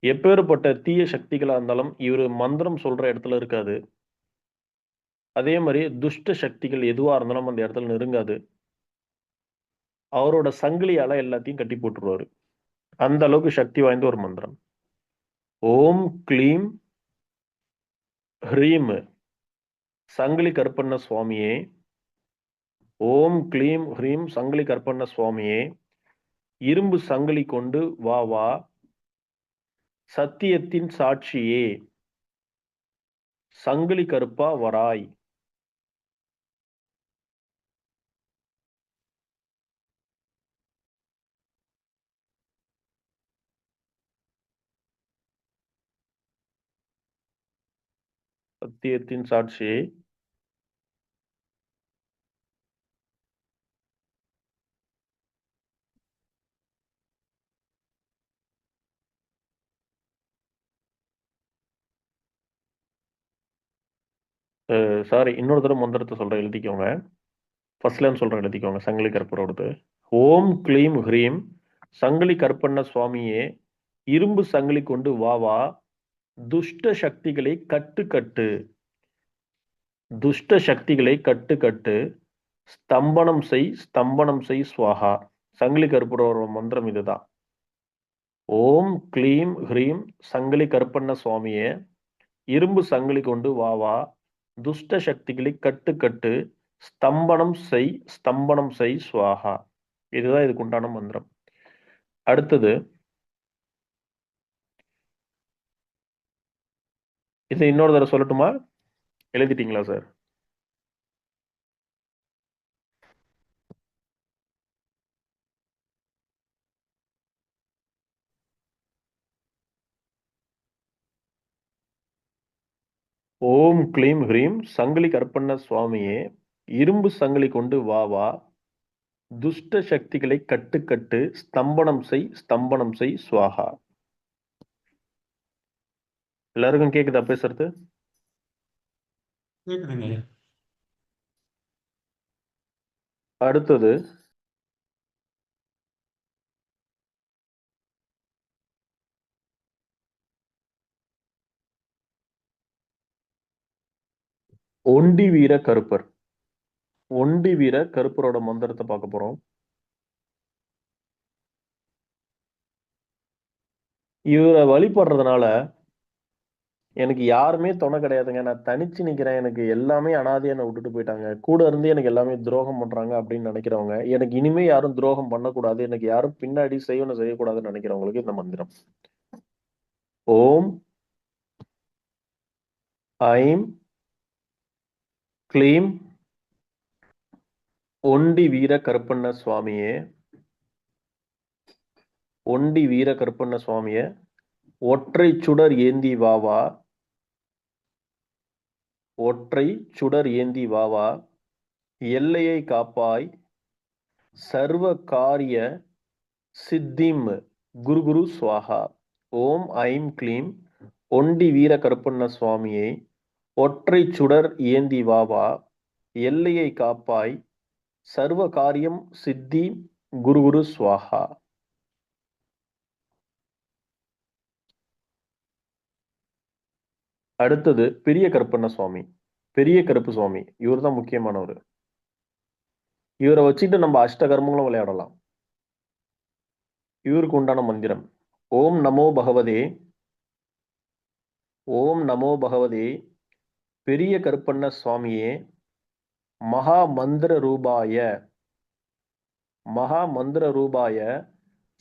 எப்பேற்பட்ட தீய சக்திகளா இருந்தாலும் இவரு மந்திரம் சொல்ற இடத்துல இருக்காது. அதே மாதிரி துஷ்ட சக்திகள் எதுவா இருந்தாலும் அந்த இடத்துல நெருங்காது. அவரோட சங்கிலியால எல்லாத்தையும் கட்டி போட்டுருவாரு. அந்த அளவுக்கு சக்தி வாய்ந்த ஒரு மந்திரம். ஓம் க்ளீம் ஹ்ரீம் சங்கிலி கருப்பண்ண சுவாமியே. ஓம் க்ளீம் ஹ்ரீம் சங்கிலி கருப்பண்ண சுவாமியே, இரும்பு சங்கிலி கொண்டு வா வா, சத்தியத்தின் சாட்சியே, சங்கிலி கருப்பா வராய். சத்தியத்தின் சாட்சியே, சாரி இன்னொரு தடவை மந்திரத்தை சொல்றேன், எழுதிக்கோங்க. ஃபர்ஸ்ட்ல சொல்றேன், எழுதிக்கோங்க. சங்கிலி கருப்பரோடது. ஓம் க்ளீம் ஹ்ரீம் சங்கிலி கருப்பண்ண சுவாமியே, இரும்பு சங்கிலி கொண்டு வா வா, துஷ்ட சக்திகளை கட்டு கட்டு, துஷ்ட சக்திகளை கட்டு கட்டு, ஸ்தம்பனம் செய் ஸ்தம்பனம் செய் ஸ்வாஹா. சங்கிலி கருப்பரோட மந்திரம் இதுதான். ஓம் க்ளீம் ஹ்ரீம் சங்கிலி கருப்பண்ண சுவாமியே, இரும்பு சங்கிலி கொண்டு வா வா, துஷ்ட சக்திகளை கட்டு கட்டு, ஸ்தம்பனம் செய் ஸ்தம்பனம் செய் ஸ்வாஹா. இதுதான் இதுக்கு உண்டான மந்திரம். அடுத்தது, இதை இன்னொரு தடவை சொல்லட்டுமா? எழுதிட்டீங்களா சார்? ஓம் க்ளீம் ஹ்ரீம் சங்கிலி கருப்பண்ண சுவாமியே, இரும்பு சங்கிலி கொண்டு வா வா, துஷ்ட சக்திகளை கட்டு கட்டு, ஸ்தம்பனம் செய் ஸ்தம்பனம் செய் ஸ்வாஹா. எல்லாருக்கும் கேக்குதா பேசுறது? கேக்குதுங்க ஐயா. அடுத்தது, ஒண்டி வீர கருப்பர். ஒண்டி வீர கருப்பரோட மந்திரத்தை பார்க்க போறோம். இவரை வழிபடுறதுனால எனக்கு யாருமே துணை கிடையாதுங்க, நான் தனிச்சு நிக்கிறேன், எனக்கு எல்லாமே அனாதையா என்னை விட்டுட்டு போயிட்டாங்க, கூட இருந்து எனக்கு எல்லாமே துரோகம் பண்றாங்க அப்படின்னு நினைக்கிறவங்க, எனக்கு இனிமே யாரும் துரோகம் பண்ணக்கூடாது, எனக்கு யாரும் பின்னாடி செய்யணும் செய்யக்கூடாதுன்னு நினைக்கிறவங்களுக்கு இந்த மந்திரம். ஓம் ஐம் க்ளீம் ஒண்டி வீர கருப்பண்ண சுவாமியே, ஒண்டி வீர கருப்பண்ண சுவாமியே, ஒற்றை சுடர் ஏந்தி வாவா, ஒற்றை சுடர் ஏந்தி வாவா, எல்லையை காப்பாய், சர்வ காரிய சித்திம் குரு குரு ஸ்வாஹா. ஓம் ஐம் க்ளீம் ஒண்டி வீர கருப்பண்ண சுவாமியை, ஒற்றை சுடர் ஏந்தி வாவா, எல்லையை காப்பாய், சர்வ காரியம் சித்தி குரு குரு ஸ்வாஹா. அடுத்தது பெரிய கருப்பண்ண சுவாமி, பெரிய கருப்பு சுவாமி. இவர் தான் முக்கியமானவர். இவரை வச்சுட்டு நம்ம அஷ்டகர்மங்களும் விளையாடலாம். இவருக்கு உண்டான மந்திரம் ஓம் நமோ பகவதே, ஓம் நமோ பகவதே பெரிய கருப்பண்ண சுவாமியே, மகா மந்திர ரூபாய, மகா மந்திர ரூபாய,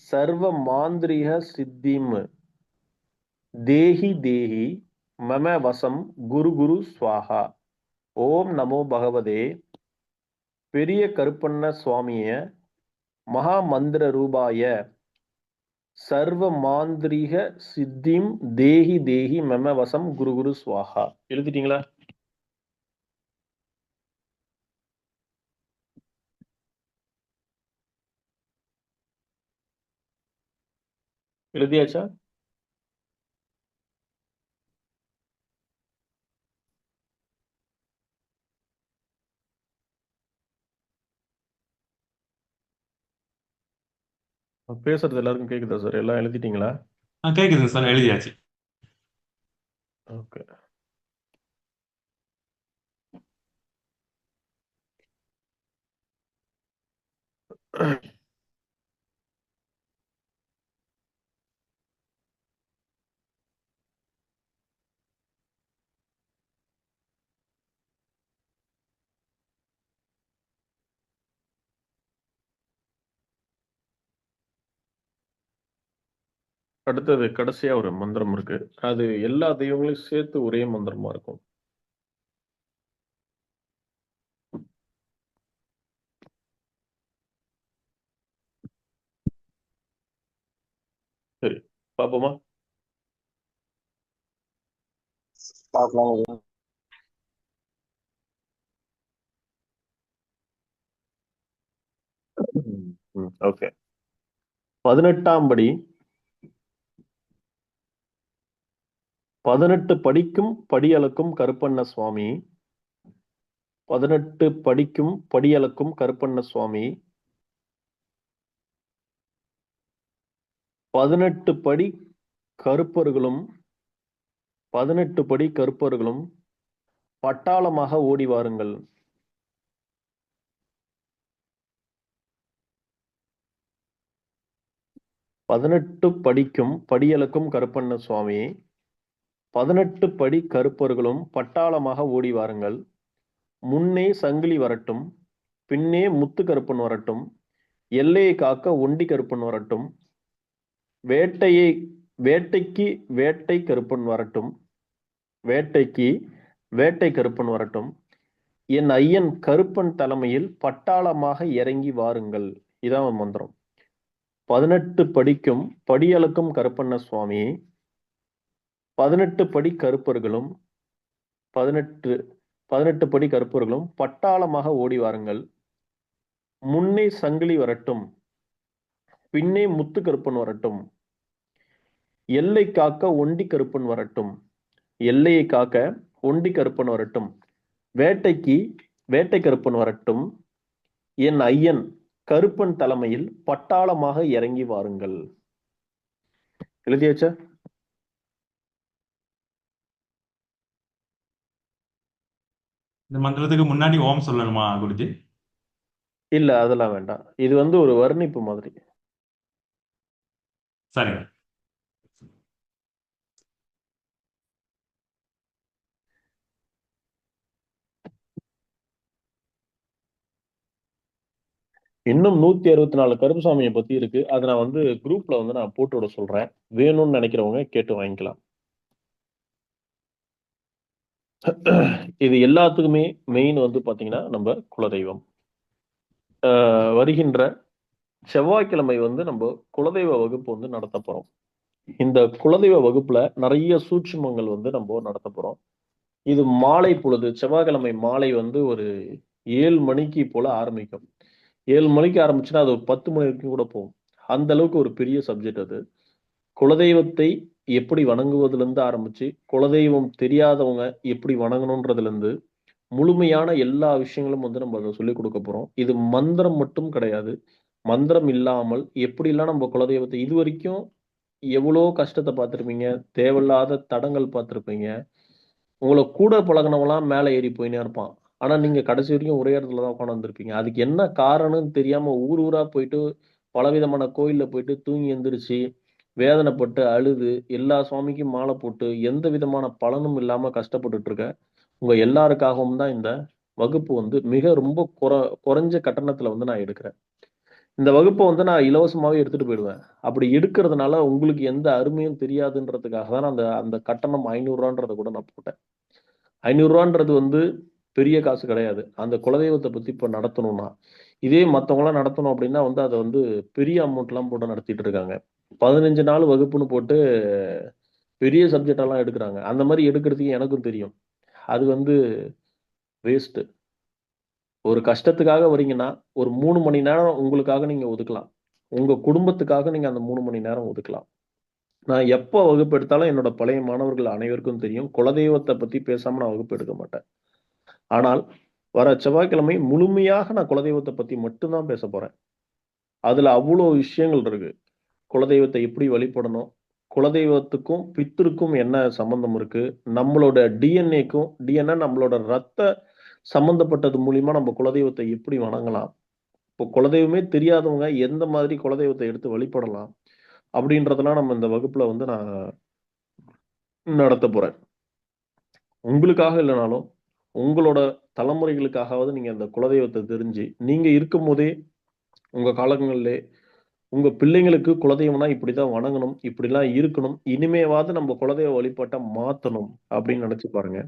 சர்வ மாந்திரிக சித்திம் தேஹி தேஹி மம வசம் குரு குரு ஸ்வாஹா. ஓம் நமோ பகவதே பெரிய கருப்பண்ண சுவாமிய, மகா மந்திர ரூபாய, சர்வ மாந்திரிக சித்திம் தேஹி தேஹி மம வசம் குரு குரு ஸ்வாஹா. எழுதிட்டீங்களா? எழுதியாச்சா? பேசுறது எல்லாருக்கும் கேக்குதா சார்? எல்லாம் எழுதிட்டீங்களா? கேக்குதுங்க சார், எழுதியாச்சு. ஓகே. அடுத்தது கடைசியா ஒரு மந்திரம் இருக்கு. அது எல்லா தெய்வங்களையும் சேர்த்து ஒரே மந்திரமா இருக்கும். சரி, பாப்போமா? பார்க்கலாம். ஓகே. 18ஆம் படி, 18 படிக்கும் படியளக்கும் கருப்பண்ண சுவாமி, 18 படிக்கும் படியளக்கும் கருப்பண்ண சுவாமி, 18 படி கருப்பர்களும் 18 படி கருப்பர்களும் பட்டாளமாக ஓடி வாருங்கள். பதினெட்டு படிக்கும் படியளக்கும் கருப்பண்ண சுவாமி, 18 படி கருப்பர்களும் பட்டாளமாக ஓடி வாருங்கள். முன்னே சங்கிலி வரட்டும், பின்னே முத்து கருப்பன் வரட்டும், எல்லையை காக்க ஒண்டி கருப்பன் வரட்டும், வேட்டைக்கு வேட்டை கருப்பன் வரட்டும், வேட்டைக்கு வேட்டை கருப்பன் வரட்டும், என் ஐயன் கருப்பன் தலைமையில் பட்டாளமாக இறங்கி வாருங்கள். இதான் மந்திரம். 18 படிக்கும் படியளக்கும் கருப்பண்ண சுவாமி, 18 படி கருப்பர்களும் 18 படி கருப்பர்களும் பட்டாளமாக ஓடி வாருங்கள். முன்னே சங்கிலி வரட்டும், பின்னே முத்து கருப்பன் வரட்டும், எல்லை காக்க ஒண்டி கருப்பன் வரட்டும், எல்லையை காக்க ஒண்டி கருப்பன் வரட்டும், வேட்டைக்கு வேட்டை கருப்பன் வரட்டும், என் ஐயன் கருப்பன் தலைமையில் பட்டாளமாக இறங்கி வாருங்கள். எழுதியாச்சா? இந்த மந்திரத்துக்கு முன்னாடி ஓம் சொல்லணுமா குருஜி? இல்ல, அதெல்லாம் வேண்டாம். இது ஒரு வர்ணிப்பு மாதிரி. சரிங்க. இன்னும் 164 கருப்புசாமியை பத்தி இருக்கு. அதை நான் குரூப்ல நான் போட்டு விட சொல்றேன். வேணும்னு நினைக்கிறவங்க கேட்டு வாங்கிக்கலாம். இது எல்லாத்துக்குமே மெயின் பாத்தீங்கன்னா நம்ம குலதெய்வம். வருகின்ற செவ்வாய்க்கிழமை நம்ம குலதெய்வ வகுப்பு நடத்த போறோம். இந்த குலதெய்வ வகுப்புல நிறைய சூட்சுமங்கள் நம்ம நடத்த போறோம். இது மாலை பொழுது, செவ்வாய்க்கிழமை மாலை ஒரு 7 மணிக்கு போல ஆரம்பிக்கும். 7 மணிக்கு ஆரம்பிச்சுன்னா அது ஒரு 10 மணி வரைக்கும் கூட போகும். அந்த அளவுக்கு ஒரு பெரிய சப்ஜெக்ட் அது. குலதெய்வத்தை எப்படி வணங்குவதுல இருந்து ஆரம்பிச்சு, குலதெய்வம் தெரியாதவங்க எப்படி வணங்கணும்ன்றதுல இருந்து முழுமையான எல்லா விஷயங்களும் நம்ம அதை சொல்லிக் கொடுக்க போறோம். இது மந்திரம் மட்டும் கிடையாது. மந்திரம் இல்லாமல் எப்படிலாம் நம்ம குலதெய்வத்தை இது வரைக்கும் எவ்வளோ கஷ்டத்தை பார்த்துருப்பீங்க, தேவையில்லாத தடங்கள் பார்த்துருப்பீங்க. உங்களை கூட பழகினவங்களாம் மேலே ஏறி போயினே இருப்பான். ஆனா நீங்க கடைசி வரைக்கும் ஒரே இடத்துல தான் உட்காந்து வந்திருப்பீங்க. அதுக்கு என்ன காரணம்னு தெரியாம ஊர் ஊரா போயிட்டு பலவிதமான கோயில்ல போயிட்டு தூங்கி எந்திரிச்சு வேதனைப்பட்டு அழுது எல்லா சுவாமிக்கும் மாலை போட்டு எந்த விதமான பலனும் இல்லாம கஷ்டப்பட்டுட்டு இருக்க உங்க எல்லாருக்காகவும் தான் இந்த வகுப்பு மிக ரொம்ப குறைஞ்ச கட்டணத்துல நான் எடுக்கிறேன். இந்த வகுப்பை நான் இலவசமாவே எடுத்துட்டு போயிடுவேன். அப்படி எடுக்கிறதுனால உங்களுக்கு எந்த அருமையும் தெரியாதுன்றதுக்காக தான் அந்த அந்த கட்டணம் 500 ரூபான்றத கூட நான் போட்டேன். 500 ரூபான்றது பெரிய காசு கிடையாது. அந்த குலதெய்வத்தை பத்தி இப்ப நடத்தணும்னா, இதே மத்தவங்களாம் நடத்தணும் அப்படின்னா அதை பெரிய அமௌண்ட் எல்லாம் போட்டு நடத்திட்டு இருக்காங்க. 15 நாள் வகுப்புன்னு போட்டு பெரிய சப்ஜெக்ட் எல்லாம் எடுக்கிறாங்க. அந்த மாதிரி எடுக்கிறதுக்கு எனக்கும் தெரியும். அது வேஸ்ட். ஒரு கஷ்டத்துக்காக வரீங்கன்னா ஒரு 3 மணி நேரம் உங்களுக்காக நீங்க ஒதுக்கலாம். உங்க குடும்பத்துக்காக நீங்க அந்த 3 மணி நேரம் ஒதுக்கலாம். நான் எப்போ வகுப்பு எடுத்தாலும் என்னோட பழைய மாணவர்கள் அனைவருக்கும் தெரியும். குலதெய்வத்தை பத்தி பேசாம நான் வகுப்பு எடுக்க மாட்டேன். ஆனால் வர செவ்வாய்க்கிழமை முழுமையாக நான் குலதெய்வத்தை பத்தி மட்டும்தான் பேச போறேன். அதுல அவ்வளோ விஷயங்கள் இருக்கு. குலதெய்வத்தை எப்படி வழிபடணும், குலதெய்வத்துக்கும் பித்ருக்கும் என்ன சம்பந்தம் இருக்கு, நம்மளோட டிஎன்ஏ நம்மளோட ரத்த சம்பந்தப்பட்டது மூலியமா நம்ம குலதெய்வத்தை எப்படி வணங்கலாம், இப்போ குலதெய்வமே தெரியாதவங்க எந்த மாதிரி குலதெய்வத்தை எடுத்து வழிபடலாம் அப்படின்றதெல்லாம் நம்ம இந்த வகுப்புல நான் நடத்த போறேன். உங்களுக்காக இல்லைனாலும் உங்களோட தலைமுறைகளுக்காகவாவது நீங்க அந்த குலதெய்வத்தை தெரிஞ்சு நீங்க இருக்கும் போதே உங்க காலங்களிலே உங்க பிள்ளைங்களுக்கு குலதெய்வம்னா இப்படிதான் வணங்கணும், இப்படிலாம் இருக்கணும், இனிமேவாவது நம்ம குலதெய்வ வழிபாட்டை மாத்தணும் அப்படின்னு நினைச்சு பாருங்க.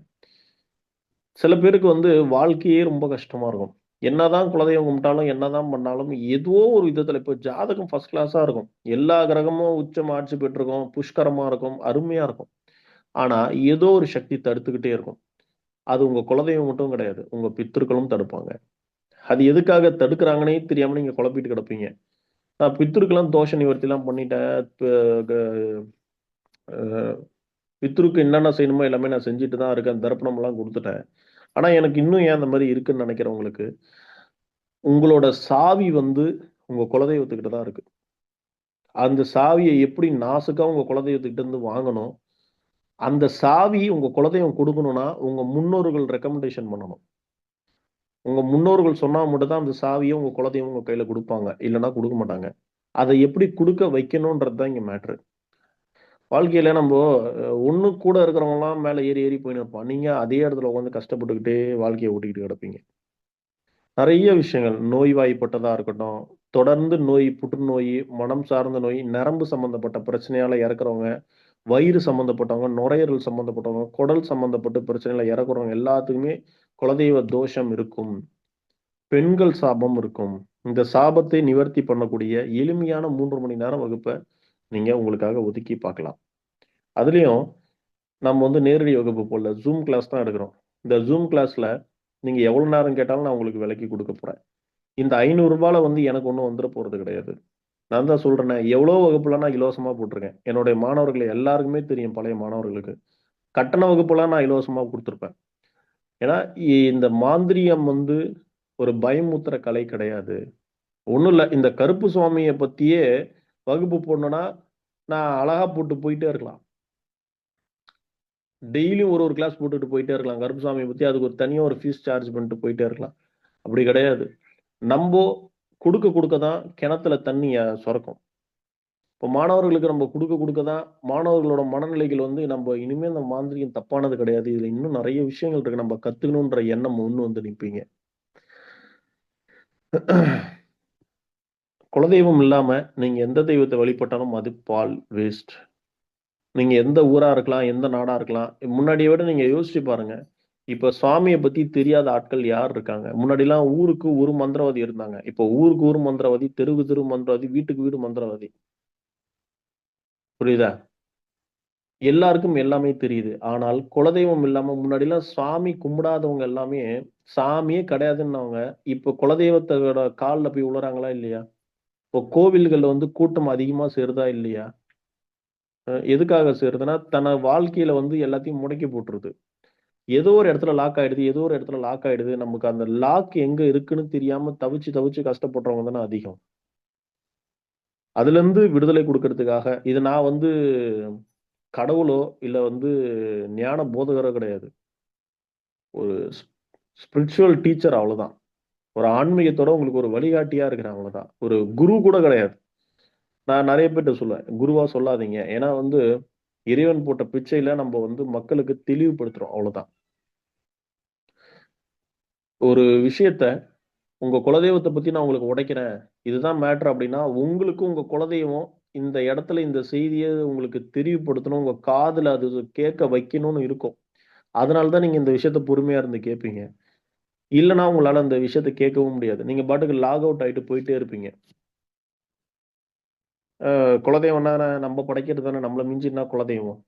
சில பேருக்கு வாழ்க்கையே ரொம்ப கஷ்டமா இருக்கும். என்னதான் குலதெய்வம் கும்பிட்டாலும் என்னதான் பண்ணாலும் ஏதோ ஒரு விதத்துல இப்போ ஜாதகம் ஃபர்ஸ்ட் கிளாஸா இருக்கும், எல்லா கிரகமும் உச்சம் ஆட்சி பெற்றிருக்கும், புஷ்கரமா இருக்கும், அருமையா இருக்கும். ஆனா ஏதோ ஒரு சக்தி தடுத்துக்கிட்டே இருக்கும். அது உங்க குலதெய்வம் மட்டும் கிடையாது, உங்க பித்திருக்களும் தடுப்பாங்க. அது எதுக்காக தடுக்கிறாங்கன்னே தெரியாம நீங்க குழப்பிட்டு கிடப்பீங்க. நான் பித்திருக்கெல்லாம் தோஷ நிவர்த்தி எல்லாம் பண்ணிட்டேன், பித்ருக்கு என்னென்ன செய்யணுமோ எல்லாமே நான் செஞ்சுட்டு தான் இருக்கேன், தர்ப்பணம் எல்லாம் கொடுத்துட்டேன். ஆனா எனக்கு இன்னும் ஏன் அந்த மாதிரி இருக்குன்னு நினைக்கிறவங்களுக்கு உங்களோட சாவி உங்க குலதெய்வத்துக்கிட்ட தான் இருக்கு. அந்த சாவியை எப்படி நாசுக்கா உங்க குலதெய்வத்துக்கிட்ட இருந்து வாங்கணும், அந்த சாவி உங்க குலதெய்வம் கொடுக்கணும்னா உங்க முன்னோர்கள் ரெக்கமெண்டேஷன் பண்ணணும். உங்க முன்னோர்கள் சொன்னா மட்டும் தான் அந்த சாவியை உங்க குலதெய்வம் உங்க கையில கொடுப்பாங்க, இல்லைன்னா கொடுக்க மாட்டாங்க. அதை எப்படி கொடுக்க வைக்கணும்ன்றது தான் இங்க மேட்ரு. வாழ்க்கையில நம்ம ஒண்ணு கூட இருக்கிறவங்கலாம் மேல ஏறி ஏறி போயின்னு இருப்பான். நீங்க அதே இடத்துல உட்காந்து கஷ்டப்பட்டுக்கிட்டே வாழ்க்கையை ஓட்டிக்கிட்டு கிடப்பீங்க. நிறைய விஷயங்கள், நோய்வாய்ப்பட்டதா இருக்கட்டும், தொடர்ந்து நோய், புற்றுநோய், மனம் சார்ந்த நோய், நரம்பு சம்பந்தப்பட்ட பிரச்சனையால இறக்குறவங்க, வயிறு சம்பந்தப்பட்டவங்க, நுரையீரல் சம்பந்தப்பட்டவங்க, குடல் சம்பந்தப்பட்ட பிரச்சனையில இறக்குறவங்க எல்லாத்துக்குமே குலதெய்வ தோஷம் இருக்கும். பெண்கள் சாபம் இருக்கும். இந்த சாபத்தை நிவர்த்தி பண்ணக்கூடிய எளிமையான 3 மணி நேரம் வகுப்பை நீங்க உங்களுக்காக ஒதுக்கி பார்க்கலாம். அதுலயும் நம்ம வந்து நேரடி வகுப்பு போல ஜூம் கிளாஸ் தான் எடுக்கிறோம். இந்த ஜூம் கிளாஸ்ல நீங்க எவ்வளவு நேரம் கேட்டாலும் நான் உங்களுக்கு விலைக்கு கொடுக்க போறேன். இந்த 500 ரூபாயில வந்து எனக்கு ஒன்றும் வந்துட போறது கிடையாது. நான் தான் சொல்றேனே, எவ்வளோ வகுப்புலாம் நான் இலவசமா போட்டிருக்கேன். என்னுடைய மாணவர்கள் எல்லாருக்குமே தெரியும், பழைய மாணவர்களுக்கு. கட்டண வகுப்புலாம் நான் இலவசமா கொடுத்துருப்பேன். ஏன்னா இந்த மாந்திரியம் வந்து ஒரு பயமுத்துற கலை கிடையாது. ஒண்ணும் இல்ல, இந்த கருப்பு சுவாமியை பத்தியே வகுப்பு போடணும்னா நான் அழகா போட்டு போயிட்டே இருக்கலாம். டெய்லியும் ஒரு கிளாஸ் போட்டுட்டு போயிட்டே இருக்கலாம். கருப்பு சுவாமியை பத்தி அதுக்கு ஒரு தனியா ஒரு ஃபீஸ் சார்ஜ் பண்ணிட்டு போயிட்டே இருக்கலாம். அப்படி கிடையாது. நம்ம கொடுக்க தான் கிணத்துல தண்ணி சுரக்கும். இப்போ மாணவர்களுக்கு நம்ம கொடுக்க தான் மாணவர்களோட மனநிலைகள் வந்து நம்ம இனிமேல் இந்த மாந்திரிகம் தப்பானது கிடையாது, இதுல இன்னும் நிறைய விஷயங்கள் இருக்கு, நம்ம கத்துக்கணுன்ற எண்ணம் ஒண்ணு வந்து நிற்பீங்க. குலதெய்வம் இல்லாம நீங்க எந்த தெய்வத்தை வழிபட்டாலும் அது பால் வேஸ்ட். நீங்க எந்த ஊரா இருக்கலாம், எந்த நாடா இருக்கலாம். முன்னாடியை விட நீங்க யோசிச்சு பாருங்க. இப்ப சுவாமியை பத்தி தெரியாத ஆட்கள் யார் இருக்காங்க? முன்னாடி எல்லாம் ஊருக்கு ஒரு மந்திரவாதி இருந்தாங்க. இப்போ ஊருக்கு ஒரு மந்திரவாதி, தெருவுக்கு தெரு மந்திரவாதி, வீட்டுக்கு வீடு மந்திரவாதி. புரியுதா? எல்லாருக்கும் எல்லாமே தெரியுது. ஆனால் குலதெய்வம் இல்லாம முன்னாடி எல்லாம் சாமி கும்பிடாதவங்க எல்லாமே சாமியே கிடையாதுன்னவங்க இப்ப குலதெய்வத்தோட கால்ல போய் விழுறாங்களா இல்லையா? இப்போ கோவில்கள்ல வந்து கூட்டம் அதிகமா சேருதா இல்லையா? எதுக்காக சேருதுன்னா தன வாழ்க்கையில வந்து எல்லாத்தையும் முடக்கி போட்டுருது. ஏதோ ஒரு இடத்துல லாக் ஆயிடுது, ஏதோ ஒரு இடத்துல லாக் ஆயிடுது. நமக்கு அந்த லாக் எங்க இருக்குன்னு தெரியாம தவிச்சு தவிச்சு கஷ்டப்படுறவங்க தானே அதிகம். அதுல இருந்து விடுதலை கொடுக்கறதுக்காக இது நான் வந்து கடவுளோ இல்ல வந்து ஞான போதகரோ கிடையாது. ஒரு ஸ்பிரிச்சுவல் டீச்சர், அவ்வளவுதான். ஒரு ஆன்மீகத்தோட உங்களுக்கு ஒரு வழிகாட்டியா இருக்கிறேன், அவ்வளவுதான். ஒரு குரு கூட கிடையாது. நான் நிறைய பேர்ட்ட சொல்லுவேன், குருவா சொல்லாதீங்க. ஏன்னா வந்து இறைவன் போட்ட பிச்சையில நம்ம வந்து மக்களுக்கு தெளிவுபடுத்துறோம், அவ்வளவுதான். ஒரு விஷயத்த உங்க குலதெய்வத்தை பத்தி நான் உங்களுக்கு உடைக்கிறேன், இதுதான் மேட்ரு அப்படின்னா உங்களுக்கு உங்க குலதெய்வம் இந்த இடத்துல இந்த செய்தியை உங்களுக்கு தெளிவுபடுத்தணும், உங்க காதுல அது கேட்க வைக்கணும்னு இருக்கும். அதனாலதான் நீங்க இந்த விஷயத்த பொறுமையா இருந்து கேட்பீங்க. இல்லைன்னா உங்களால அந்த விஷயத்த கேட்கவும் முடியாது. நீங்க பாட்டுக்கு லாக் அவுட் ஆயிட்டு போயிட்டே இருப்பீங்க. குலதெய்வம்னா நம்ம படைக்கிறது தானே, நம்மள மிஞ்சினா குலதெய்வம்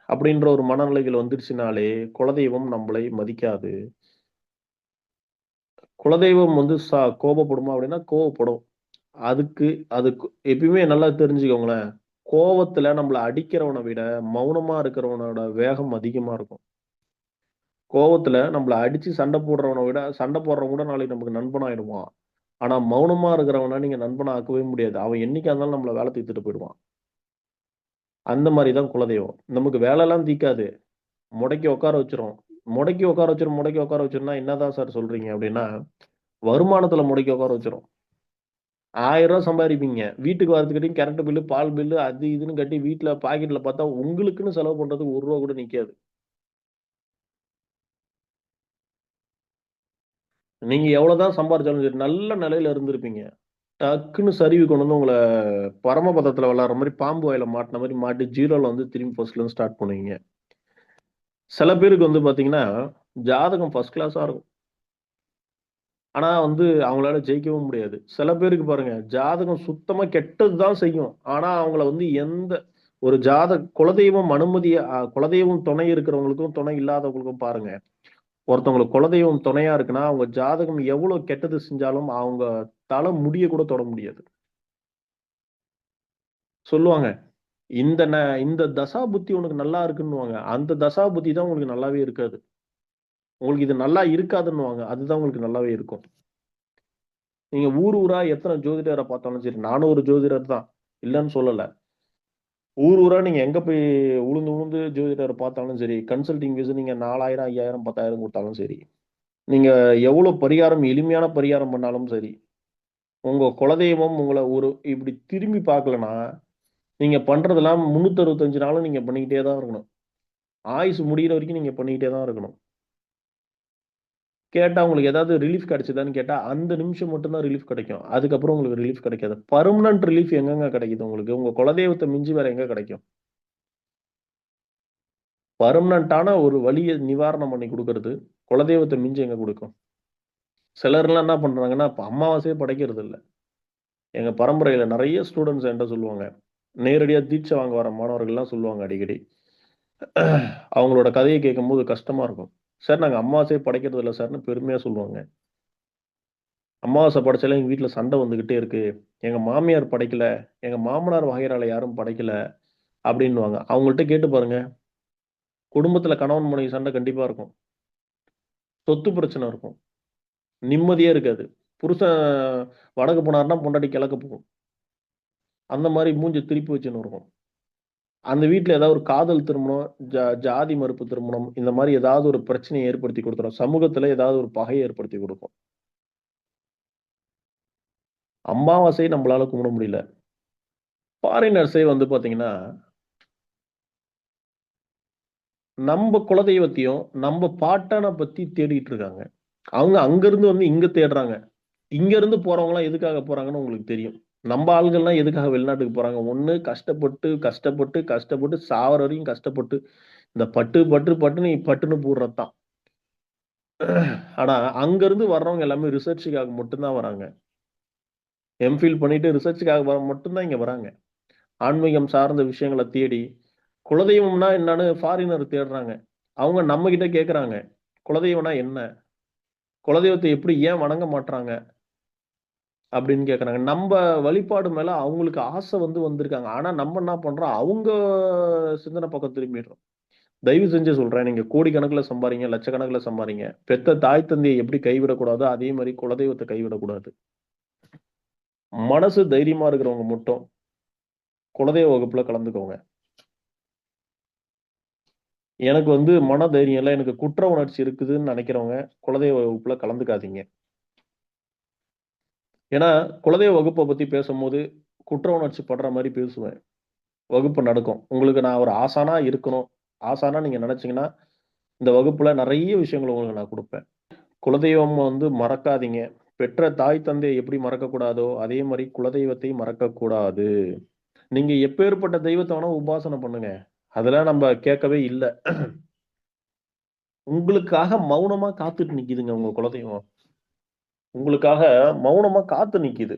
அப்படின்ற ஒரு மனநிலைகள் வந்துருச்சுனாலே குலதெய்வம் நம்மளை மதிக்காது. குலதெய்வம் வந்து கோபப்படுமா அப்படின்னா கோவப்படும். அதுக்கு எப்பயுமே நல்லா தெரிஞ்சுக்கோங்களேன். கோவத்துல நம்மள அடிக்கிறவனை விட மௌனமா இருக்கிறவனோட வேகம் அதிகமா இருக்கும். கோவத்துல நம்மள அடிச்சு சண்டை போடுறவனை விட சண்டை போடுறவன் கூட நாளைக்கு நமக்கு நண்பனாயிடுவான். ஆனா மௌனமா இருக்கிறவனா நீங்க நண்பனா ஆக்கவே முடியாது. அவன் என்னைக்கா இருந்தாலும் நம்மள வேலை தீர்த்துட்டு போயிடுவான். அந்த மாதிரிதான் குலதெய்வம். நமக்கு வேலை எல்லாம் தீக்காது, முடக்கி உட்கார வச்சிரும். முடக்கி உட்கார வச்சிருந்தா என்னதான் சார் சொல்றீங்க அப்படின்னா, வருமானத்துல முடக்கி உட்கார வச்சிரும். 1000 ரூபாய் சம்பாதிப்பீங்க, வீட்டுக்கு வரதுக்கிட்டையும் கரண்ட் பில்லு, பால் பில்லு, அது இதுன்னு கட்டி வீட்டுல பாக்கெட்ல பார்த்தா உங்களுக்குன்னு செலவு பண்றதுக்கு 1 ரூபா கூட நிக்காது. நீங்க எவ்வளவுதான் சம்பாதிச்சாலும் சரி, நல்ல நிலையில இருந்திருப்பீங்க. டக்குன்னு சரிவு கொண்டு வந்து உங்களை பரமபதத்துல விளையாடுற மாதிரி பாம்பு வாயில மாட்டின மாதிரி மாட்டி ஜீரோல வந்து திரும்பி ஃபர்ஸ்ட்ல இருந்து ஸ்டார்ட் பண்ணுவீங்க. சில பேருக்கு வந்து பாத்தீங்கன்னா ஜாதகம் ஃபர்ஸ்ட் கிளாஸா இருக்கும். ஆனா வந்து அவங்களால ஜெயிக்கவும் முடியாது. சில பேருக்கு பாருங்க, ஜாதகம் சுத்தமா கெட்டதுதான் செய்யும். ஆனா அவங்கள வந்து எந்த ஒரு குலதெய்வம் அனுமதிய குலதெய்வம் துணை இருக்கிறவங்களுக்கும் துணை இல்லாதவங்களுக்கும் பாருங்க. ஒருத்தவங்களுக்கு குலதெய்வம் துணையா இருக்குன்னா அவங்க ஜாதகம் எவ்வளவு கெட்டது செஞ்சாலும் அவங்க தலை முடிய கூட தொட முடியாது. சொல்லுவாங்க, இந்த தசா புத்தி உனக்கு நல்லா இருக்குன்னுவாங்க. அந்த தசா புத்தி தான் உங்களுக்கு நல்லாவே இருக்காது. உங்களுக்கு இது நல்லா இருக்காதுன்னுவாங்க, அதுதான் உங்களுக்கு நல்லாவே இருக்கும். நீங்க ஊர் ஊரா எத்தனை ஜோதிடரை பார்த்தாலும் சரி, நானும் ஒரு ஜோதிடர் தான், இல்லைன்னு சொல்லல. ஊர் ஊரா நீங்க எங்க போய் உளுந்து உளுந்து ஜோதிடரை பார்த்தாலும் சரி, கன்சல்டிங் ஃபீஸ் நீங்க 4000, 5000, 10,000 கொடுத்தாலும் சரி, நீங்க எவ்வளவு பரிகாரம் எளிமையான பரிகாரம் பண்ணாலும் சரி, உங்க குலதெய்வம் உங்களை ஒரு இப்படி திரும்பி பார்க்கலன்னா, நீங்க பண்றதெல்லாம் 365 நாளும் நீங்க பண்ணிக்கிட்டே தான் இருக்கணும். ஆயுசு முடியிற வரைக்கும் நீங்க பண்ணிக்கிட்டே தான் இருக்கணும். கேட்டா உங்களுக்கு ஏதாவது ரிலீஃப் கிடைச்சதான்னு கேட்டா, அந்த நிமிஷம் மட்டும் தான் ரிலீஃப் கிடைக்கும். அதுக்கப்புறம் உங்களுக்கு ரிலீஃப் கிடைக்காது. பெர்மனன்ட் ரிலீஃப் எங்கங்க கிடைக்குது உங்களுக்கு? உங்க குலதெய்வத்த மிஞ்சி வேற எங்க கிடைக்கும்? பெர்மனன்ட்டான ஒரு வலிய நிவாரணம் பண்ணி குடுக்குறது, குலதெய்வத்த மிஞ்சி எங்க குடுக்கும்? சிலர்லாம் என்ன பண்றாங்கன்னா, இப்ப அமாவாசையே படைக்கிறது இல்ல. எங்க பரம்பரையில நெறைய ஸ்டூடண்ட்ஸ் என்ட்ட சொல்லுவாங்க. நேரடியா தீட்சை வாங்க வர மாணவர்கள்லாம் சொல்லுவாங்க அடிக்கடி. அவங்களோட கதைய கேட்கும்போது கஷ்டமா இருக்கும். சார் நாங்க அமாவாசையே படைக்கிறது இல்ல சார்ன்னு பெருமையா சொல்லுவாங்க. அமாவாசை படைச்சாலே எங்க வீட்ல சண்டை வந்துகிட்டே இருக்கு. எங்க மாமியார் படைக்கல. எங்க மாமனார் வகையறால யாரும் படைக்கல அப்டின்னுவாங்க. அவங்கள்ட்ட கேட்டு பாருங்க. குடும்பத்துல கணவன் மனைவி சண்டை கண்டிப்பா இருக்கும். சொத்து பிரச்சனை இருக்கும். நிம்மதியே இருக்காது. புருஷன் வடக்கு போனாருன்னா பொண்டாட்டி கிழக்கு போகும். அந்த மாரி மூஞ்ச திருப்பி வச்சுன்னு இருக்கும். அந்த வீட்ல ஏதாவது ஒரு காதல் திருமணம், ஜாதி மறுப்பு திருமணம் இந்த மாரி ஏதாவது ஒரு பிரச்சனைய ஏற்படுத்தி குடுத்துரும். சமூகத்துல ஏதாவது ஒரு பகைய ஏற்படுத்தி குடுக்கும். அமாவாசைய நம்மளால கும்பிட முடியல. ஃபாரினர்ஸே வந்து பாத்தீங்கன்னா, நம்ப குலதெய்வத்தையும், நம்ப பாட்டன பத்தி தேடிட்டு இருக்காங்க. அவங்க அங்கிருந்து வந்து இங்க தேடுறாங்க. இங்க இருந்து போறவங்கலாம் எதுக்காக போறாங்கன்னு உங்களுக்கு தெரியும். நம்ப ஆள்கள்லாம் எதுக்காக வெளிநாட்டுக்கு போறாங்க? ஒண்ணு கஷ்டப்பட்டு, கஷ்டப்பட்டு, கஷ்டப்பட்டு சாவர வரைக்கும் கஷ்டப்பட்டு, இந்த பட்டு, பட்டு, பட்டுன்னு பட்டுன்னு பூடுறது தான். ஆனா, அங்க இருந்து வர்றவங்க எல்லாமே ரிசர்ச்சுக்காக மட்டும் தான் வராங்க. எம்.ஃபில் பண்ணிட்டு ரிசர்ச்சுக்காக மட்டும் தான் இங்க வராங்க. ஆன்மீகம் சார்ந்த விஷயங்கள தேடி, குலதெய்வம்னா என்னன்னு ஃபாரினர் தேடுறாங்க. அவங்க நம்மகிட்ட கேட்கறாங்க. குலதெய்வம்னா என்ன? குலதெய்வத்த எப்படி ஏன் வணங்க மாட்றாங்க? அப்படின்னு கேட்கறாங்க. நம்ப வழிபாடு மேல அவங்களுக்கு ஆசை வந்து வந்திருக்காங்க. ஆனா நம்ம என்ன பண்றோம்? அவங்க சிந்தனை பக்கம் திரும்பிடுறோம். தயவு செஞ்சு சொல்றேன். நீங்க கோடிக்கணக்குல சம்பாரிங்க, லட்சக்கணக்குல சம்பாரிங்க. பெத்த தாய் தந்தைய எப்படி கைவிடக்கூடாதோ, அதே மாரி குலதெய்வத்த கைவிடக்கூடாது. மனசு தைரியமா இருக்கிறவங்க மட்டும் குலதெய்வ வகுப்புல கலந்துக்கோங்க. எனக்கு வந்து மன தைரியம் இல்ல, எனக்கு குற்ற உணர்ச்சி இருக்குதுன்னு நெனைக்கிறவங்க, குலதெய்வ வகுப்புல கலந்துக்காதீங்க. ஏன்னா, குலதெய்வ வகுப்ப பத்தி பேசும்போது, குற்ற உணர்ச்சி படுற மாரி பேசுவேன். வகுப்பு நடக்கும். உங்களுக்கு நான் ஒரு ஆசானா இருக்கணும். ஆசானா நீங்க நெனச்சீங்கன்னா, இந்த வகுப்புல நெறைய விஷயங்கள் உங்களுக்கு நான் குடுப்பேன். குலதெய்வம் வந்து மறக்காதீங்க. பெற்ற தாய் தந்தைய எப்படி மறக்கக்கூடாதோ, அதே மாரி குலதெய்வத்தையும் மறக்கக்கூடாது. நீங்க எப்பேர்ப்பட்ட தெய்வத்த வேணா உபாசனை பண்ணுங்க. அதெல்லாம் நம்ப கேட்கவே இல்ல. உங்களுக்காக மௌனமா காத்துட்டு நிக்குதுங்க உங்க குலதெய்வம். உங்களுக்காக மௌனமா காத்து நிக்குது.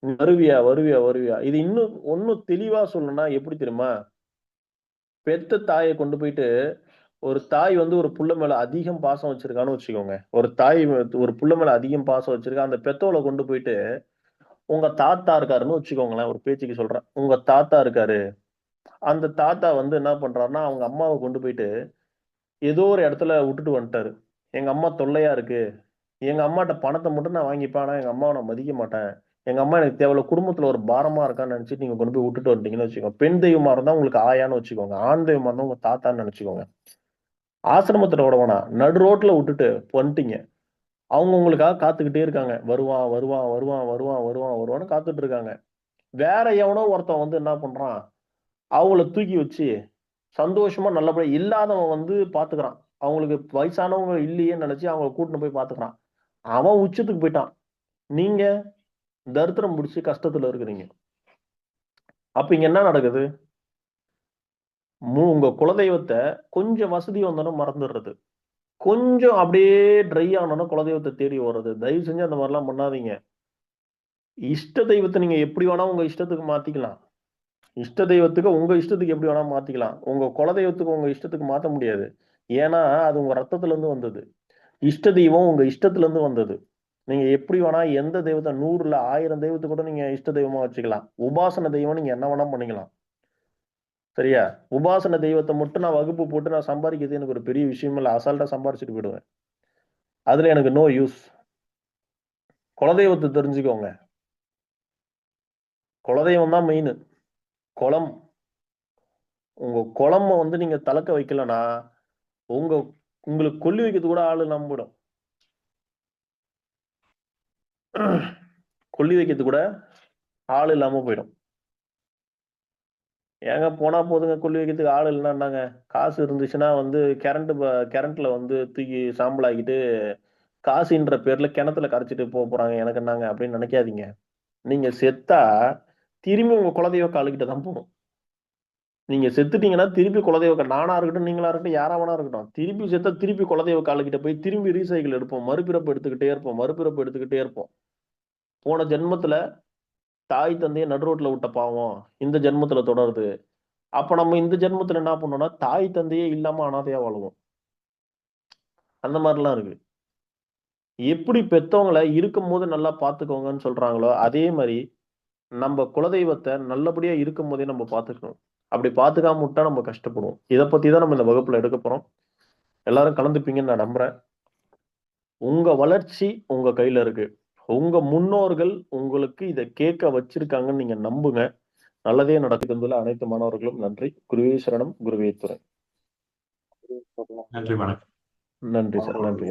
வருவியா? வருவியா? வருவியா? இது இன்னும் தெளிவா சொல்லணும்னா எப்படி தெரியுமா? பெத்த தாய கொண்டு போயிட்டு ஒரு தாய் வந்து ஒரு புள்ள மேல அதிகம் பாசம் வச்சிருக்கான்னு வச்சுக்கோங்க. ஒரு தாய் ஒரு புள்ள மேல அதிகம் பாசம் வச்சிருக்கா. அந்த பெத்தவள கொண்டு போயிட்டு, உங்க தாத்தா இருக்காருன்னு வச்சுக்கோங்களேன். ஒரு பேச்சுக்கு சொல்றேன். உங்க தாத்தா இருக்காரு. அந்த தாத்தா வந்து என்ன பண்றாருன்னா, அவங்க அம்மாவ கொண்டு போயிட்டு, ஏதோ ஒரு இடத்துல வுட்டுட்டு வந்துட்டாரு. எங்க அம்மா தொல்லையா இருக்கு. எங்க அம்மாட்ட பணத்த மட்டும் நான் வாங்கிப்பேன். ஆனா எங்க அம்மாவ நான் மதிக்க மாட்டேன். எங்க அம்மா எனக்கு தேவையில்ல. குடும்பத்துல ஒரு பாரமா இருக்கான்னு நெனச்சுட்டு நீங்க கொண்டு போய் வுட்டுட்டு வந்துட்டீங்கன்னு வச்சுக்கோங்க. பெண் தெய்வமா இருந்தா உங்களுக்கு ஆயான்னு வச்சுக்கோங்க. ஆண் தெய்வமா இருந்தா உங்க தாத்தான்னு நெனச்சுக்கோங்க. ஆசிரமத்துல விட வேணாம். நடு ரோட்ல வுட்டுட்டு வந்துட்டீங்க. அவங்க உங்களுக்காக காத்துக்கிட்டே இருக்காங்க. வருவான், வருவான், வருவான், வருவான், வருவான், வருவான்னு காத்துட்டு இருக்காங்க. வேற எவனோ ஒருத்தன் வந்து என்ன பண்றான்? அவங்கள தூக்கி வச்சு சந்தோஷமா நல்லபடியா இல்லாதவன் வந்து பாத்துக்கிறான். அவங்களுக்கு வயசானவங்க இல்லையேன்னு நெனச்சு அவங்கள கூட்டின்னு போய் பாத்துக்கிறான். அவன் உச்சத்துக்கு போயிட்டான். நீங்க தரித்திரம் புடிச்சு கஷ்டத்துல இருக்கிறீங்க. அப்ப இங்க என்ன நடக்குது? உங்க குலதெய்வத்த கொஞ்சம் வசதி வந்தோனே மறந்துடுறது. கொஞ்சம் அப்படியே ட்ரை ஆனோனே குலதெய்வத்த தேடி ஓடுறது. தயவு செஞ்சு அந்த மாரிலாம் பண்ணாதீங்க. இஷ்ட தெய்வத்த நீங்க எப்படி வேணா உங்க இஷ்டத்துக்கு மாத்திக்கலாம். இஷ்ட தெய்வத்துக்கு உங்க இஷ்டத்துக்கு எப்படி வேணா மாத்திக்கலாம். உங்க குலதெய்வத்துக்கு உங்க இஷ்டத்துக்கு மாத்த முடியாது. ஏன்னா, அது உங்க ரத்தத்துல இருந்து வந்தது. இஷ்ட தெய்வம் உங்க இஷ்டத்துல இருந்து வந்தது. நீங்க எப்படி வேணா எந்த தெய்வத்த 100 இல்ல 1000 தெய்வத்த கூட நீங்க இஷ்ட தெய்வமா வச்சுக்கலாம். உபாசன தெய்வம் நீங்க என்ன வேணா பண்ணிக்கலாம். சரியா? உபாசன தெய்வத்த மட்டும் நான் வகுப்பு போட்டு நான் சம்பாரிக்கிறது எனக்கு ஒரு பெரிய விஷயம் இல்ல. அசால்ட்டா சம்பாரிச்சுட்டு போயிடுவேன். அதுல எனக்கு நோ யூஸ். குலதெய்வத்த தெரிஞ்சுக்கோங்க. குலதெய்வம் தான் மெயினு. குளம் உங்க குளம்ப வந்து நீங்க தலக்க வைக்கலனா உங்களுக்கு கொல்லி வைக்கிறது கூட ஆளு இல்லாம போயிடும். கொல்லி வைக்கிறது கூட ஆள் இல்லாம போயிடும். ஏங்க போனா போதுங்க, கொல்லி வைக்கிறதுக்கு ஆள் இல்லைன்னாங்க. காசு இருந்துச்சுன்னா வந்து கரண்ட்ல வந்து தூக்கி சாம்பல் ஆக்கிட்டு காசுன்ற பேர்ல கிணத்துல கரைச்சிட்டு போறாங்க. எனக்கு என்னங்க அப்படின்னு நினைக்காதீங்க. நீங்க செத்தா திரும்பி உங்க குலதெய்வ காலுக்கிட்ட தான் போகணும். நீங்க செத்துட்டீங்கன்னா திருப்பி குலதெய்வ நானா இருக்கட்டும், நீங்களா இருக்கட்டும், யாரா வேணா இருக்கட்டும், திருப்பி செத்தா திருப்பி குலதெய்வ காலுக்கிட்ட போய் திரும்பி ரீசைக்கிள் எடுப்போம், மறுபிறப்பு எடுத்துக்கிட்டே இருப்போம். போன ஜென்மத்துல தாய் தந்தைய நடு ரோட்ல விட்ட பாவம் இந்த ஜென்மத்துல தொடருது. அப்ப நம்ம இந்த ஜென்மத்துல என்ன பண்ணோம்னா தாய் தந்தையே இல்லாம அனாதையா வாழுவோம். அந்த மாதிரிலாம் இருக்கு. எப்படி பெத்தவங்களை இருக்கும் போது நல்லா பாத்துக்கோங்கன்னு சொல்றாங்களோ அதே மாதிரி நம்ம குலதெய்வத்தை நல்லபடியா இருக்கும் போதே நம்ம பாத்துக்கணும். அப்படி பாத்துக்காம விட்டா நம்ம கஷ்டப்படுவோம். இதை பத்தி தான் நம்ம இந்த வகுப்புல எடுக்க போறோம். எல்லாரும் கலந்துப்பீங்கன்னு நான் நம்புறேன். உங்க வளர்ச்சி உங்க கையில இருக்கு. உங்க முன்னோர்கள் உங்களுக்கு இதை கேட்க வச்சிருக்காங்கன்னு நீங்க நம்புங்க. நல்லதே நடக்குதுல அனைத்து மாணவர்களும் நன்றி. குருவே சரணம், குருவே துணை. நன்றி, வணக்கம். நன்றி சார், நன்றி.